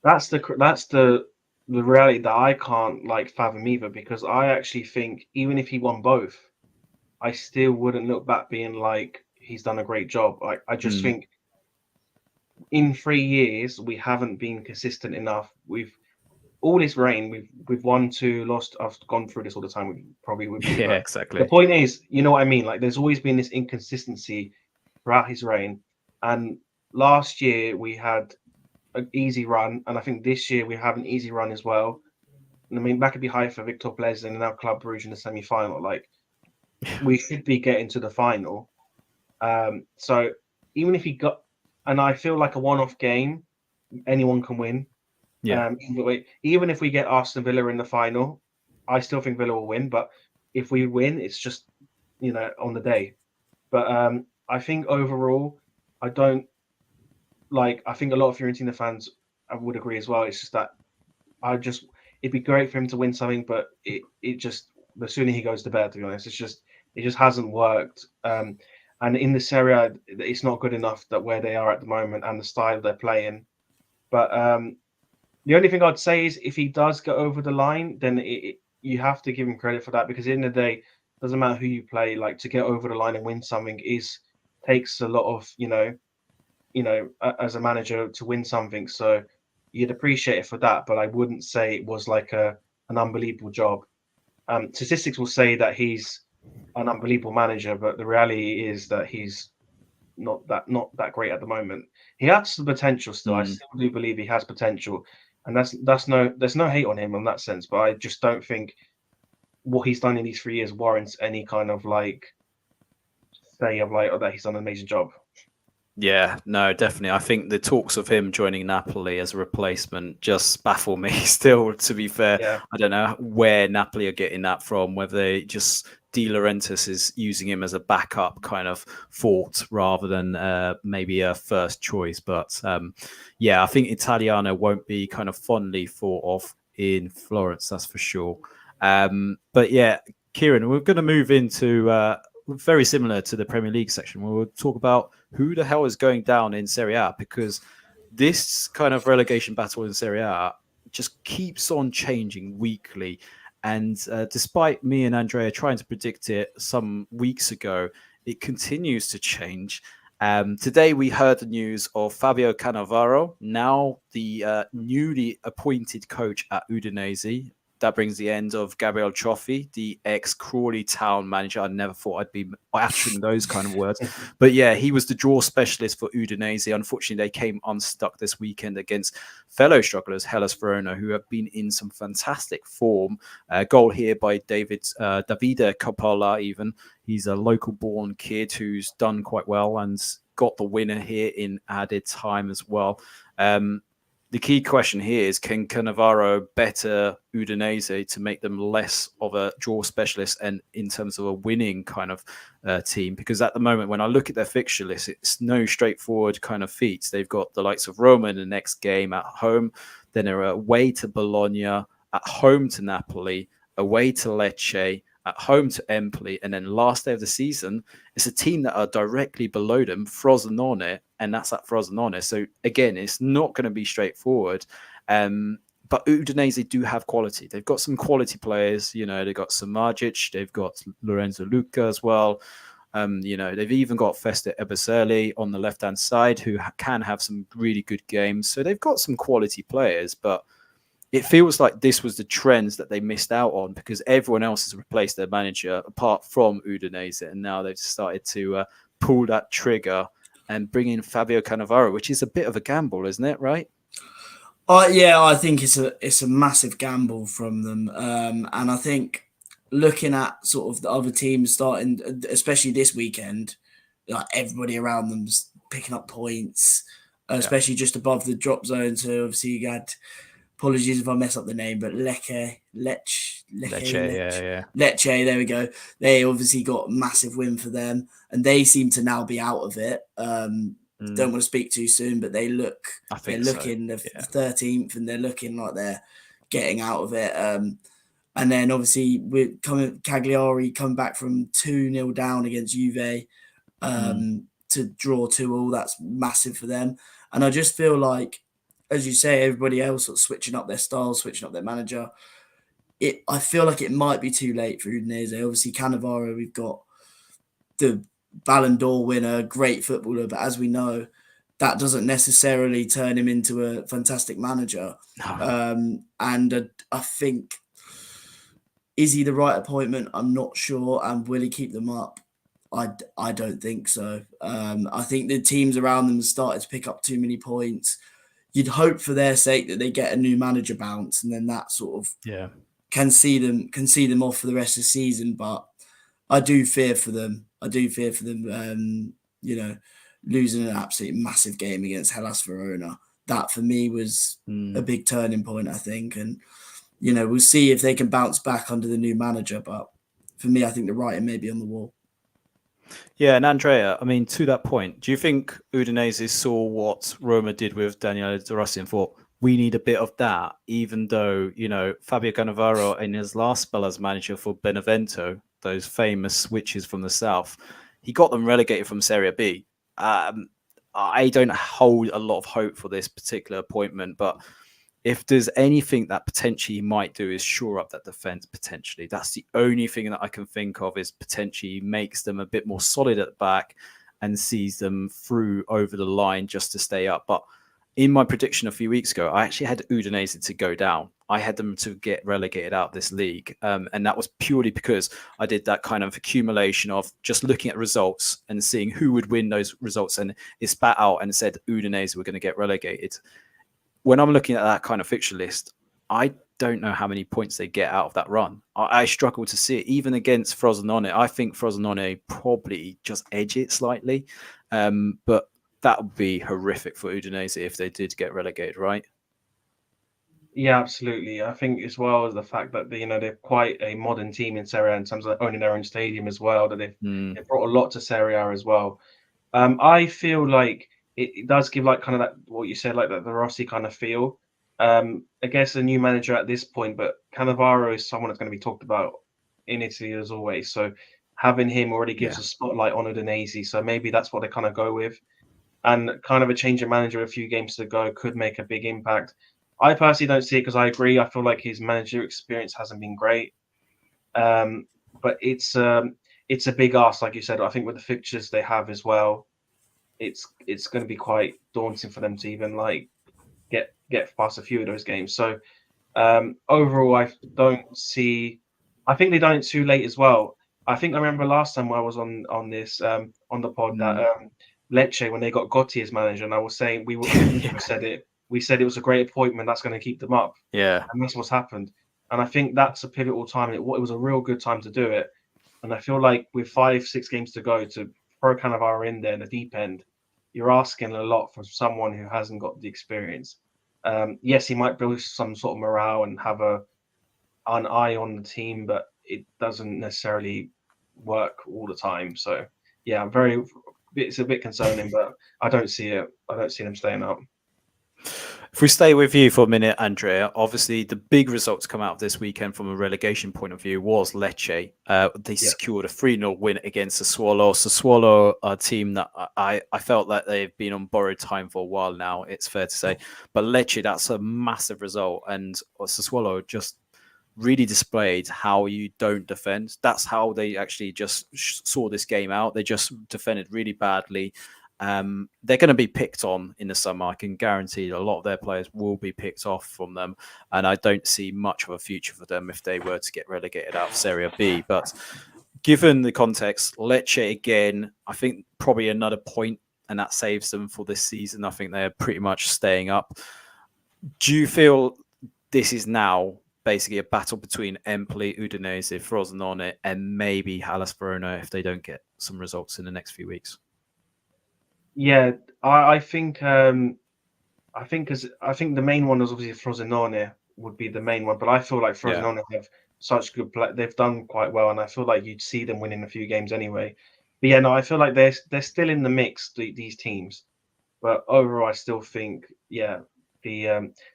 That's the reality that I can't fathom either, because I actually think even if he won both, I still wouldn't look back being like he's done a great job. I just think in 3 years we haven't been consistent enough. We've all this reign, we've won 2, lost. I've gone through this all the time. We probably would. Yeah, exactly. The point is, you know what I mean? Like, there's always been this inconsistency throughout his reign, and last year we had an easy run, and I think this year we have an easy run as well. And I mean, Maccabi Haifa, Victor Plzeň, and now Club Brugge in the semi-final. Like, we should be getting to the final. So even if he got, and I feel like a one-off game, anyone can win. Yeah. Even if we get Aston Villa in the final, I still think Villa will win. But if we win, it's just on the day. But I think overall, I don't. I think a lot of Fiorentina fans would agree as well. It's just that it'd be great for him to win something, but it just, the sooner he goes to bed, to be honest, it just hasn't worked. And in the Serie A, it's not good enough that where they are at the moment and the style they're playing. But the only thing I'd say is if he does go over the line, then you have to give him credit for that, because at the end of the day, it doesn't matter who you play. Like, to get over the line and win something takes a lot of as a manager to win something, so you'd appreciate it for that. But I wouldn't say it was like an unbelievable job. Statistics will say that he's an unbelievable manager, but the reality is that he's not that great at the moment. He has the potential still. I still do believe he has potential, and there's no hate on him in that sense. But I just don't think what he's done in these 3 years warrants any kind of say of that he's done an amazing job. Yeah, no, definitely. I think the talks of him joining Napoli as a replacement just baffle me still, to be fair. Yeah. I don't know where Napoli are getting that from, whether they just De Laurentiis is using him as a backup kind of thought rather than maybe a first choice. But yeah, I think Italiano won't be kind of fondly thought of in Florence, that's for sure. But yeah, Kieran, we're going to move into very similar to the Premier League section. We'll talk about who the hell is going down in Serie A, because this kind of relegation battle in Serie A just keeps on changing weekly. And despite me and Andrea trying to predict it some weeks ago, it continues to change. Today we heard the news of Fabio Cannavaro, now the newly appointed coach at Udinese. That brings the end of Gabriel Cioffi, the ex-Crawley Town manager. I never thought I'd be uttering those kind of words. But yeah, he was the draw specialist for Udinese. Unfortunately, they came unstuck this weekend against fellow strugglers, Hellas Verona, who have been in some fantastic form. Goal here by Davide Coppola even. He's a local-born kid who's done quite well and got the winner here in added time as well. The key question here is, can Cannavaro better Udinese to make them less of a draw specialist and in terms of a winning kind of team? Because at the moment, when I look at their fixture list, it's no straightforward kind of feats. They've got the likes of Roma in the next game at home. Then they're away to Bologna, at home to Napoli, away to Lecce, at home to Empoli, and then last day of the season, it's a team that are directly below them, Frosinone, and that's at Frosinone. So again, it's not going to be straightforward. But Udinese do have quality. They've got some quality players. You know, they've got Samardzic, they've got Lorenzo Luca as well. You know, they've even got Festa Eberseli on the left-hand side, who can have some really good games. So they've got some quality players, but it feels like this was the trends that they missed out on, because everyone else has replaced their manager apart from Udinese, and now they've started to pull that trigger and bring in Fabio Cannavaro, which is a bit of a gamble, isn't it? Right? Yeah, I think it's a massive gamble from them, and I think looking at sort of the other teams starting, especially this weekend, like everybody around them's picking up points, especially just above the drop zone. So obviously you had. Apologies if I mess up the name, but Lecce, Yeah. Lecce, there we go. They obviously got a massive win for them, and they seem to now be out of it. Don't want to speak too soon, but they're looking the 13th, and they're looking like they're getting out of it. And then obviously Cagliari come back from 2-0 down against Juve to draw 2-2. That's massive for them. And I just feel like, as you say, everybody else sort of switching up their style, switching up their manager. I feel like it might be too late for Udinese. Obviously, Cannavaro, we've got the Ballon d'Or winner, great footballer, but as we know, that doesn't necessarily turn him into a fantastic manager. No. And I think, is he the right appointment? I'm not sure. And will he keep them up? I don't think so. I think the teams around them have started to pick up too many points. You'd hope for their sake that they get a new manager bounce, and then that sort of can see them off for the rest of the season. But I do fear for them. You know, losing an absolutely massive game against Hellas Verona. That for me was a big turning point, I think. And you know, we'll see if they can bounce back under the new manager. But for me, I think the writing may be on the wall. Yeah, and Andrea, I mean, to that point, do you think Udinese saw what Roma did with Daniele De Rossi and thought, we need a bit of that, even though, you know, Fabio Cannavaro in his last spell as manager for Benevento, those famous switches from the south, he got them relegated from Serie B. I don't hold a lot of hope for this particular appointment, but if there's anything that potentially he might do is shore up that defense potentially. That's the only thing that I can think of, is potentially makes them a bit more solid at the back and sees them through over the line just to stay up. But in my prediction a few weeks ago, I actually had Udinese to go down. I had them to get relegated out of this league. And that was purely because I did that kind of accumulation of just looking at results and seeing who would win those results. And it spat out and said Udinese were going to get relegated. When I'm looking at that kind of fixture list, I don't know how many points they get out of that run. I struggle to see it, even against Frosinone. I think Frosinone probably just edge it slightly. But that would be horrific for Udinese if they did get relegated, right? Yeah, absolutely. I think as well as the fact that they're quite a modern team in Serie A in terms of owning their own stadium as well. That they've brought a lot to Serie A as well. I feel like it does give like kind of that what you said, like that the Rossi kind of feel. I guess a new manager at this point, but Cannavaro is someone that's going to be talked about in Italy as always. So having him already gives a spotlight on Udinese. So maybe that's what they kind of go with. And kind of a change of manager a few games to go could make a big impact. I personally don't see it because I agree. I feel like his manager experience hasn't been great. But it's a big ask, like you said. I think with the fixtures they have as well, it's going to be quite daunting for them to even like get past a few of those games. So overall, I don't see. I think they've done it too late as well. I think I remember last time I was on this on the pod that Lecce when they got Gotti as manager, and I was saying we said it. We said it was a great appointment that's going to keep them up. Yeah, and that's what's happened. And I think that's a pivotal time. It was a real good time to do it. And I feel like with 5-6 games to go, to throw Cannavaro in there in the deep end, you're asking a lot from someone who hasn't got the experience. Yes, he might build some sort of morale and have an eye on the team, but it doesn't necessarily work all the time. So yeah, it's a bit concerning, but I don't see it. I don't see them staying up. If we stay with you for a minute, Andrea, obviously the big results come out of this weekend from a relegation point of view was Lecce. They secured a 3-0 win against Sassuolo. Sassuolo, a team that I felt that they've been on borrowed time for a while now, it's fair to say. But Lecce, that's a massive result. And Sassuolo just really displayed how you don't defend. That's how they actually just saw this game out. They just defended really badly. They're going to be picked on in the summer. I can guarantee a lot of their players will be picked off from them. And I don't see much of a future for them if they were to get relegated out of Serie B. But given the context, Lecce again, I think probably another point, and that saves them for this season. I think they're pretty much staying up. Do you feel this is now basically a battle between Empoli, Udinese, Frosinone, and maybe Hellas Verona if they don't get some results in the next few weeks? Yeah, I think the main one is obviously Frosinone would be the main one, but I feel like Frosinone have such good play. They've done quite well, and I feel like you'd see them winning a few games anyway. But yeah, no, I feel like they're still in the mix, these teams. But overall, I still think the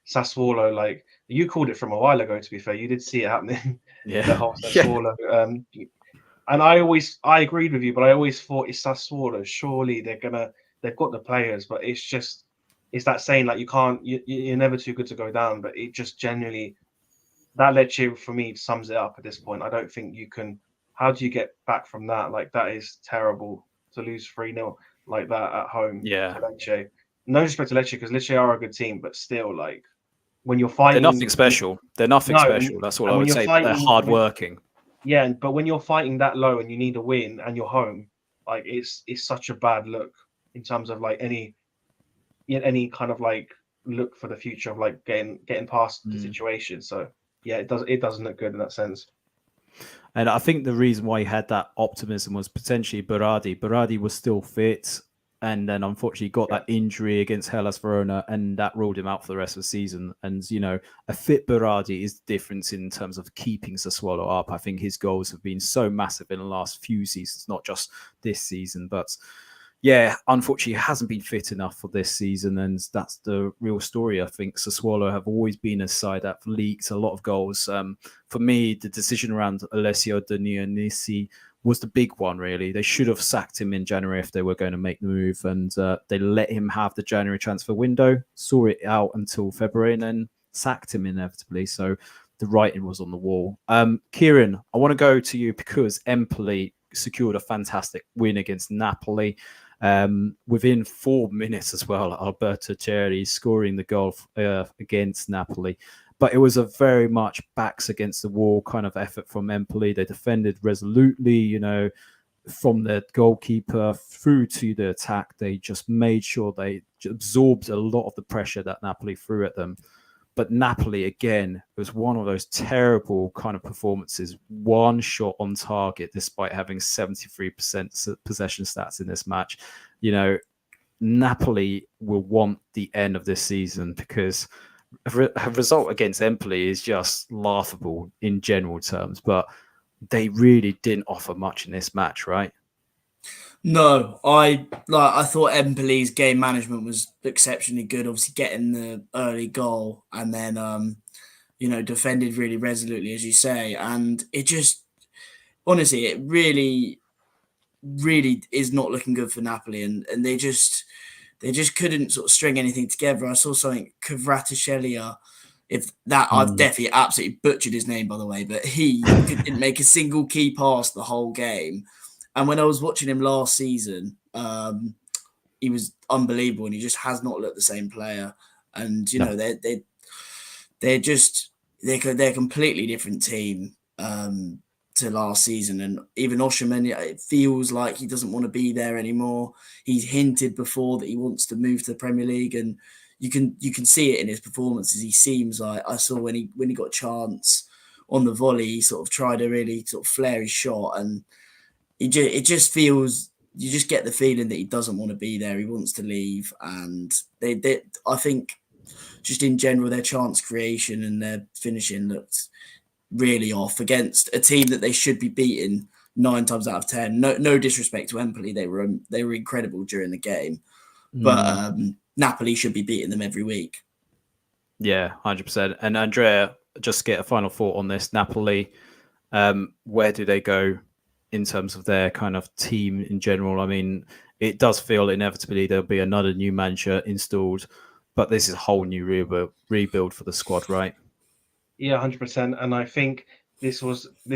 Sassuolo, like you called it from a while ago. To be fair, you did see it happening. Yeah, the whole Sassuolo. And I agreed with you, but I always thought it's Sassuolo. Surely they've got the players, but it's that saying like you're never too good to go down. But it just genuinely, that Lecce for me sums it up at this point. I don't think you can. How do you get back from that? Like that is terrible to lose 3-0 like that at home. Yeah. To Lecce. No respect to Lecce because Lecce are a good team, but still, like when you're fighting, they're nothing special. They're nothing special. That's all I would say. They're hardworking. Yeah, but when you're fighting that low and you need a win and you're home, like it's such a bad look in terms of like any kind of like look for the future of like getting past the situation. So yeah, it doesn't look good in that sense. And I think the reason why he had that optimism was potentially Berardi. Berardi was still fit, and then unfortunately got that injury against Hellas Verona, and that ruled him out for the rest of the season. And, you know, a fit Berardi is the difference in terms of keeping Sassuolo up. I think his goals have been so massive in the last few seasons, not just this season. But, yeah, unfortunately, he hasn't been fit enough for this season, and that's the real story. I think Sassuolo have always been a side that have leaked a lot of goals. For me, the decision around Alessio Dionisi was the big one, really. They should have sacked him in January if they were going to make the move, and they let him have the January transfer window, saw it out until February, and then sacked him inevitably. So the writing was on the wall. Kieran, I want to go to you because Empoli secured a fantastic win against Napoli. Within 4 minutes as well, Alberto Cerri scoring the goal against Napoli. But it was a very much backs against the wall kind of effort from Empoli. They defended resolutely, you know, from the goalkeeper through to the attack. They just made sure they absorbed a lot of the pressure that Napoli threw at them. But Napoli, again, was one of those terrible kind of performances. One shot on target, despite having 73% possession stats in this match. You know, Napoli will want the end of this season, because a result against Empoli is just laughable in general terms, but they really didn't offer much in this match, right? No, I thought Empoli's game management was exceptionally good. Obviously, getting the early goal and then defended really resolutely, as you say, and it just honestly, it really, really is not looking good for Napoli, and they just couldn't sort of string anything together. I saw something Kvaratskhelia. If that, I've definitely absolutely butchered his name, by the way, but he didn't make a single key pass the whole game. And when I was watching him last season, he was unbelievable, and he just has not looked the same player. And they're a completely different team to last season. And even Osimhen, it feels like he doesn't want to be there anymore. He's hinted before that he wants to move to the Premier League, and you can see it in his performances. He seems like, I saw when he got a chance on the volley, he sort of tried to really sort of flare his shot, and it just feels, you just get the feeling that he doesn't want to be there. He wants to leave, and they I think just in general their chance creation and their finishing looked really off against a team that they should be beating 9 times out of 10. No disrespect to Empoli, they were incredible during the game, but Napoli should be beating them every week. Yeah, 100%. And Andrea, just get a final thought on this. Napoli, where do they go in terms of their kind of team in general? I mean, it does feel inevitably there'll be another new manager installed, but this is a whole new rebuild for the squad, right? Yeah, 100%. And I think this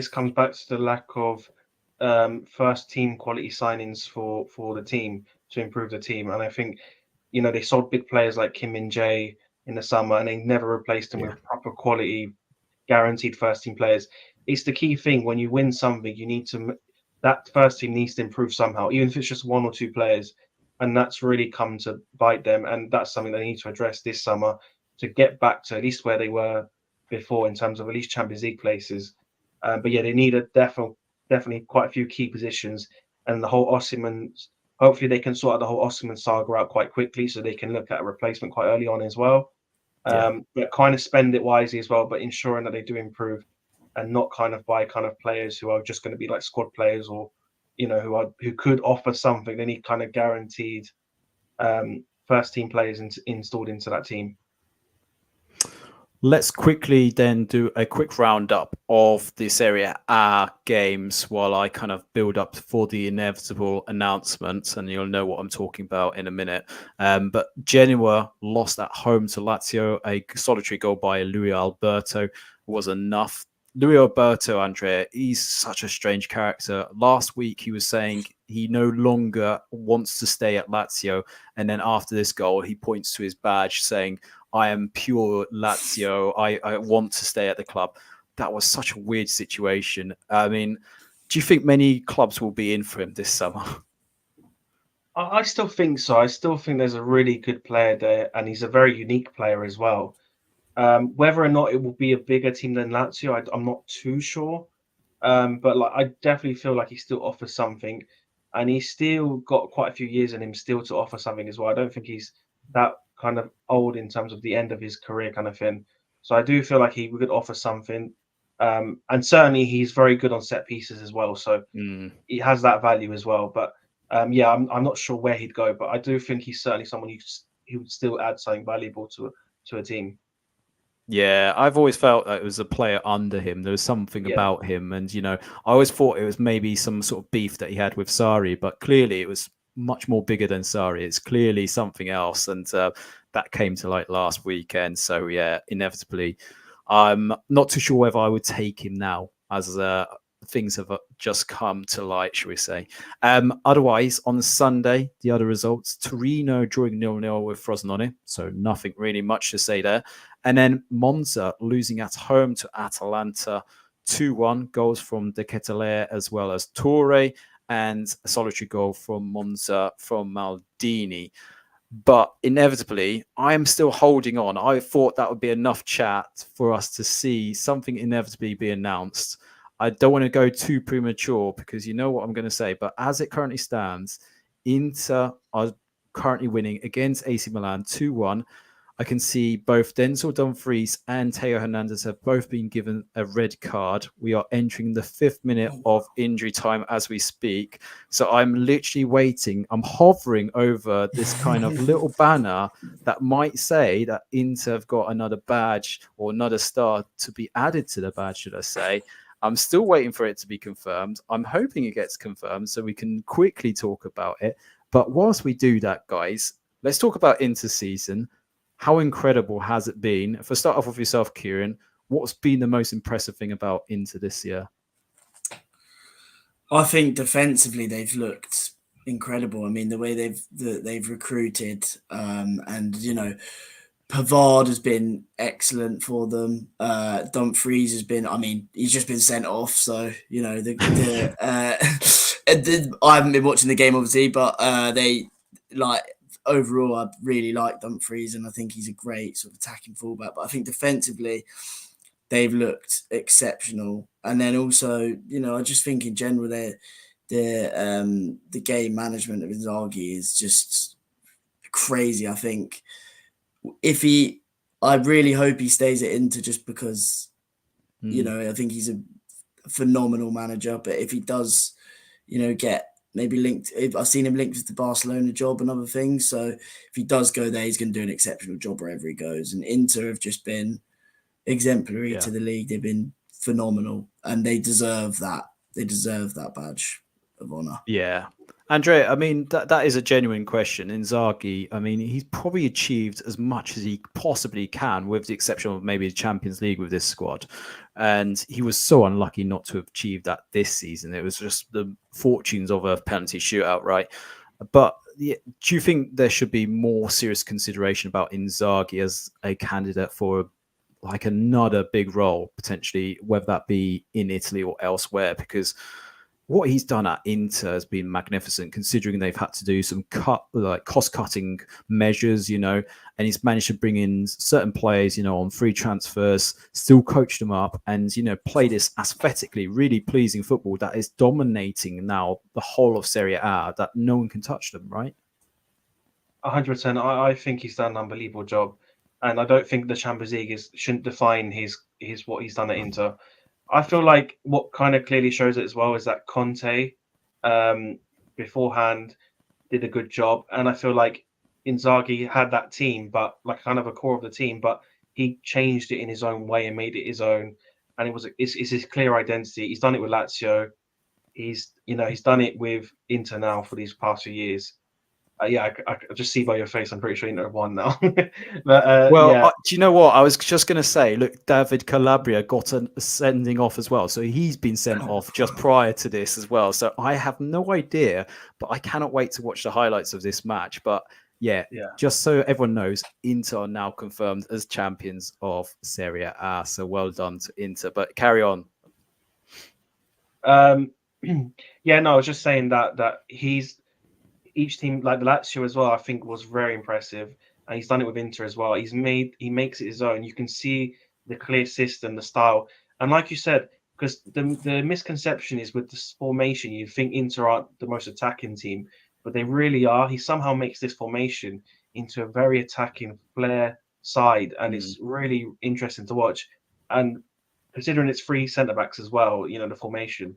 comes back to the lack of first team quality signings for the team to improve the team. And I think, they sold big players like Kim Min-jae in the summer, and they never replaced them with proper quality, guaranteed first team players. It's the key thing. When you win something, that first team needs to improve somehow, even if it's just 1 or 2 players. And that's really come to bite them. And that's something they need to address this summer to get back to at least where they were before in terms of at least Champions League places. But yeah, they need definitely quite a few key positions, and the whole Osimhen. Hopefully, they can sort out the whole Osimhen saga out quite quickly, so they can look at a replacement quite early on as well. But kind of spend it wisely as well, but ensuring that they do improve, and not kind of buy kind of players who are just going to be like squad players, or who could offer something. They need kind of guaranteed first team players installed into that team. Let's quickly then do a quick roundup of the Serie A games while I kind of build up for the inevitable announcements, and you'll know what I'm talking about in a minute. But Genoa lost at home to Lazio. A solitary goal by Luis Alberto was enough. Luis Alberto, Andrea, he's such a strange character. Last week, he was saying he no longer wants to stay at Lazio. And then after this goal, he points to his badge saying, I am pure Lazio. I want to stay at the club. That was such a weird situation. I mean, do you think many clubs will be in for him this summer? I still think so. I still think there's a really good player there, and he's a very unique player as well. Whether or not it will be a bigger team than Lazio, I'm not too sure. But I definitely feel like he still offers something, and he's still got quite a few years in him still to offer something as well. I don't think he's that kind of old in terms of the end of his career kind of thing. So I do feel like he could offer something. And certainly he's very good on set pieces as well. So he has that value as well. But yeah, I'm not sure where he'd go, but I do think he's certainly someone who would still add something valuable to a team. Yeah, I've always felt that it was a player under him. There was something about him. And, I always thought it was maybe some sort of beef that he had with Sarri, but clearly it was much more bigger than Sarri. It's clearly something else. And that came to light last weekend. So, yeah, inevitably, I'm not too sure whether I would take him now as things have just come to light, shall we say. Otherwise, on Sunday, the other results, Torino drawing 0-0 with Frosinone. So nothing really much to say there. And then Monza losing at home to Atalanta 2-1. Goals from De Ketelaere as well as Torre, and a solitary goal from Monza from Maldini. But inevitably, I am still holding on. I thought that would be enough chat for us to see something inevitably be announced. I don't want to go too premature because you know what I'm going to say. But as it currently stands, Inter are currently winning against AC Milan 2-1. I can see both Denzel Dumfries and Teo Hernandez have both been given a red card. We are entering the 5th minute of injury time as we speak. So I'm literally waiting. I'm hovering over this kind of little banner that might say that Inter have got another badge or another star to be added to the badge, should I say. I'm still waiting for it to be confirmed. I'm hoping it gets confirmed so we can quickly talk about it. But whilst we do that, guys, let's talk about Inter season. How incredible has it been? If I start off with yourself, Kieran, what's been the most impressive thing about Inter this year? I think defensively they've looked incredible. I mean, the way they've recruited, and Pavard has been excellent for them. Dumfries has been, he's just been sent off. So, I haven't been watching the game, obviously, but overall, I really like Dumfries, and I think he's a great sort of attacking fullback. But I think defensively, they've looked exceptional. And then also, I just think in general, the game management of Inzaghi is just crazy. I think I really hope he stays at Inter just because, I think he's a phenomenal manager. But if he does, get maybe linked, I've seen him linked with the Barcelona job and other things. So if he does go there, he's going to do an exceptional job wherever he goes. And Inter have just been exemplary to the league. They've been phenomenal, and they deserve that. They deserve that badge of honor. Yeah. Andrea, I mean, that is a genuine question. Inzaghi, I mean, he's probably achieved as much as he possibly can, with the exception of maybe the Champions League with this squad. And he was so unlucky not to have achieved that this season. It was just the fortunes of a penalty shootout, right? But do you think there should be more serious consideration about Inzaghi as a candidate for like another big role, potentially, whether that be in Italy or elsewhere? Because what he's done at Inter has been magnificent, considering they've had to do some cost-cutting measures, and he's managed to bring in certain players, on free transfers, still coach them up, and play this aesthetically really pleasing football that is dominating now the whole of Serie A, that no one can touch them, right? 100%. I think he's done an unbelievable job, and I don't think the Champions League shouldn't define his what he's done at Inter. I feel like what kind of clearly shows it as well is that Conte beforehand did a good job. And I feel like Inzaghi had that team, but like kind of a core of the team, but he changed it in his own way and made it his own. And it's his clear identity. He's done it with Lazio. He's done it with Inter now for these past few years. I just see by your face, I'm pretty sure Inter have won now. But, do you know what? I was just going to say, look, David Calabria got a sending off as well. So he's been sent off just prior to this as well. So I have no idea, but I cannot wait to watch the highlights of this match. But just so everyone knows, Inter are now confirmed as champions of Serie A. So well done to Inter. But carry on. I was just saying that each team, like the Lazio as well, I think was very impressive, and he's done it with Inter as well. He makes it his own. You can see the clear system, the style, and like you said, because the misconception is with this formation, you think Inter aren't the most attacking team, but they really are. He somehow makes this formation into a very attacking flair side, and it's really interesting to watch. And considering it's 3 centre backs as well, the formation.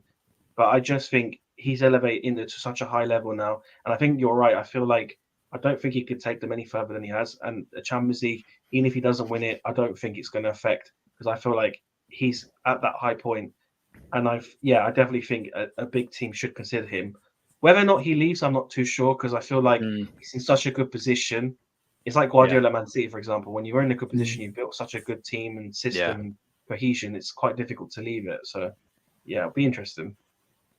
But I just think he's elevated Inter to such a high level now. And I think you're right. I don't think he could take them any further than he has. And the Champions League, even if he doesn't win it, I don't think it's going to affect, because I feel like he's at that high point. And I definitely think a big team should consider him. Whether or not he leaves, I'm not too sure, because I feel like he's in such a good position. It's like Guardiola at Man City, for example. When you're in a good position, you've built such a good team and system and cohesion, it's quite difficult to leave it. So, it'll be interesting.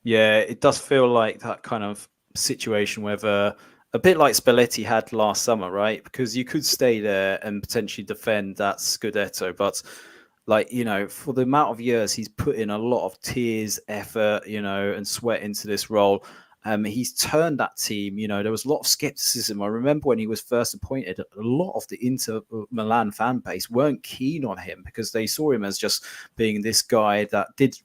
Yeah, it does feel like that kind of situation where a bit like Spalletti had last summer, right? Because you could stay there and potentially defend that Scudetto, but for the amount of years he's put in a lot of tears, effort, and sweat into this role. He's turned that team, there was a lot of skepticism. I remember when he was first appointed, a lot of the Inter Milan fan base weren't keen on him because they saw him as just being this guy that did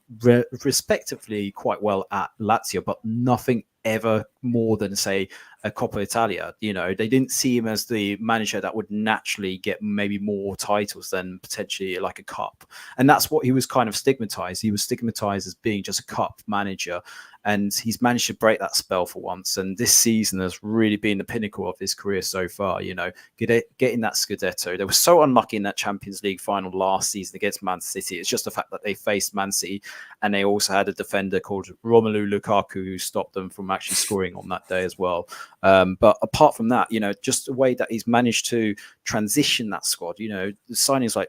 respectively quite well at Lazio, but nothing ever more than, say, a Coppa Italia. You know, they didn't see him as the manager that would naturally get maybe more titles than potentially like a cup. And that's what he was kind of stigmatized. He was stigmatized as being just a cup manager. And he's managed to break that spell for once. And this season has really been the pinnacle of his career so far, you know, getting that Scudetto. They were so unlucky in that Champions League final last season against Man City. It's just the fact that they faced Man City and they also had a defender called Romelu Lukaku who stopped them from actually scoring on that day as well. But apart from that, you know, just the way that he's managed to transition that squad, you know, the signings like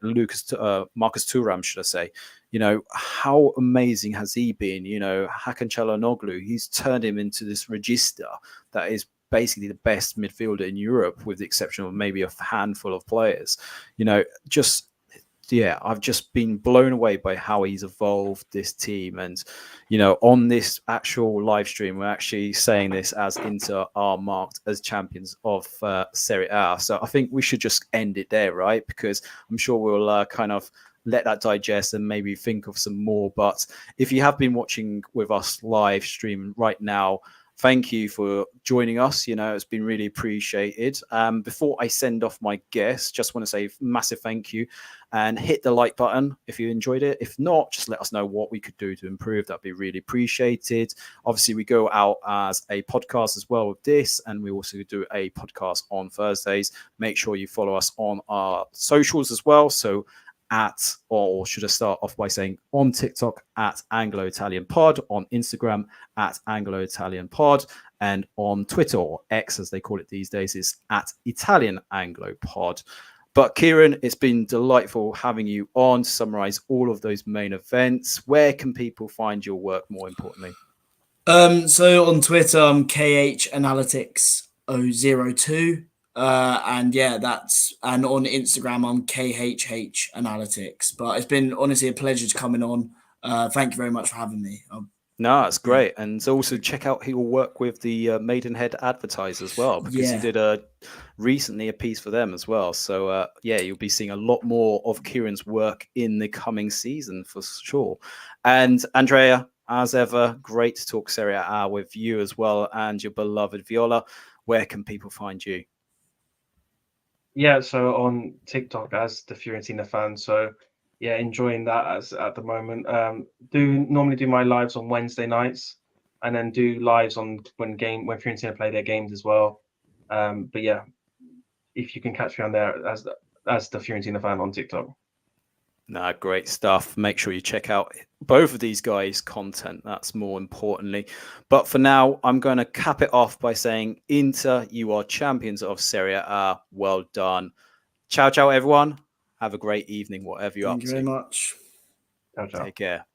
Marcus Thuram, should I say, you know, how amazing has he been? You know, Hakan Çalhanoğlu, he's turned him into this register that is basically the best midfielder in Europe, with the exception of maybe a handful of players. You know, I've just been blown away by how he's evolved this team. And, you know, on this actual live stream, we're actually saying this as Inter are marked as champions of Serie A. So I think we should just end it there, right? Because I'm sure we'll kind of let that digest and maybe think of some more. But if you have been watching with us live stream right now, thank you for joining us. You know, it's been really appreciated. Before I send off my guests, just want to say massive thank you and hit the like button if you enjoyed it. If not, just let us know what we could do to improve. That'd be really appreciated. Obviously, we go out as a podcast as well with this, and we also do a podcast on Thursdays. Make sure you follow us on our socials as well. So or should I start off by saying on TikTok at Anglo-Italian Pod, on Instagram at Anglo-Italian Pod, and on Twitter, or X as they call it these days, is at Italian Anglo Pod. But Kieran, it's been delightful having you on to summarize all of those main events. Where can people find your work, more importantly? So on Twitter, I'm KH Analytics 002. And on Instagram I'm KHH Analytics. But it's been honestly a pleasure to coming on. Thank you very much for having me. No, it's great. And also check out he will work with the Maidenhead Advertiser as well, because he did recently a piece for them as well. So you'll be seeing a lot more of Kieran's work in the coming season for sure. And Andrea, as ever, great to talk Serie A with you as well, and your beloved Viola. Where can people find you? Yeah, so on TikTok as the Fiorentina fan. So yeah, enjoying that as at the moment. Normally do my lives on Wednesday nights, and then do lives on when Fiorentina play their games as well. But yeah, if you can catch me on there as the Fiorentina fan on TikTok. No, great stuff. Make sure you check out both of these guys' content. That's more importantly. But for now, I'm going to cap it off by saying, Inter, you are champions of Serie A. Well done. Ciao, ciao, everyone. Have a great evening, whatever you're up to. Thank you very much. Ciao, ciao. Take care.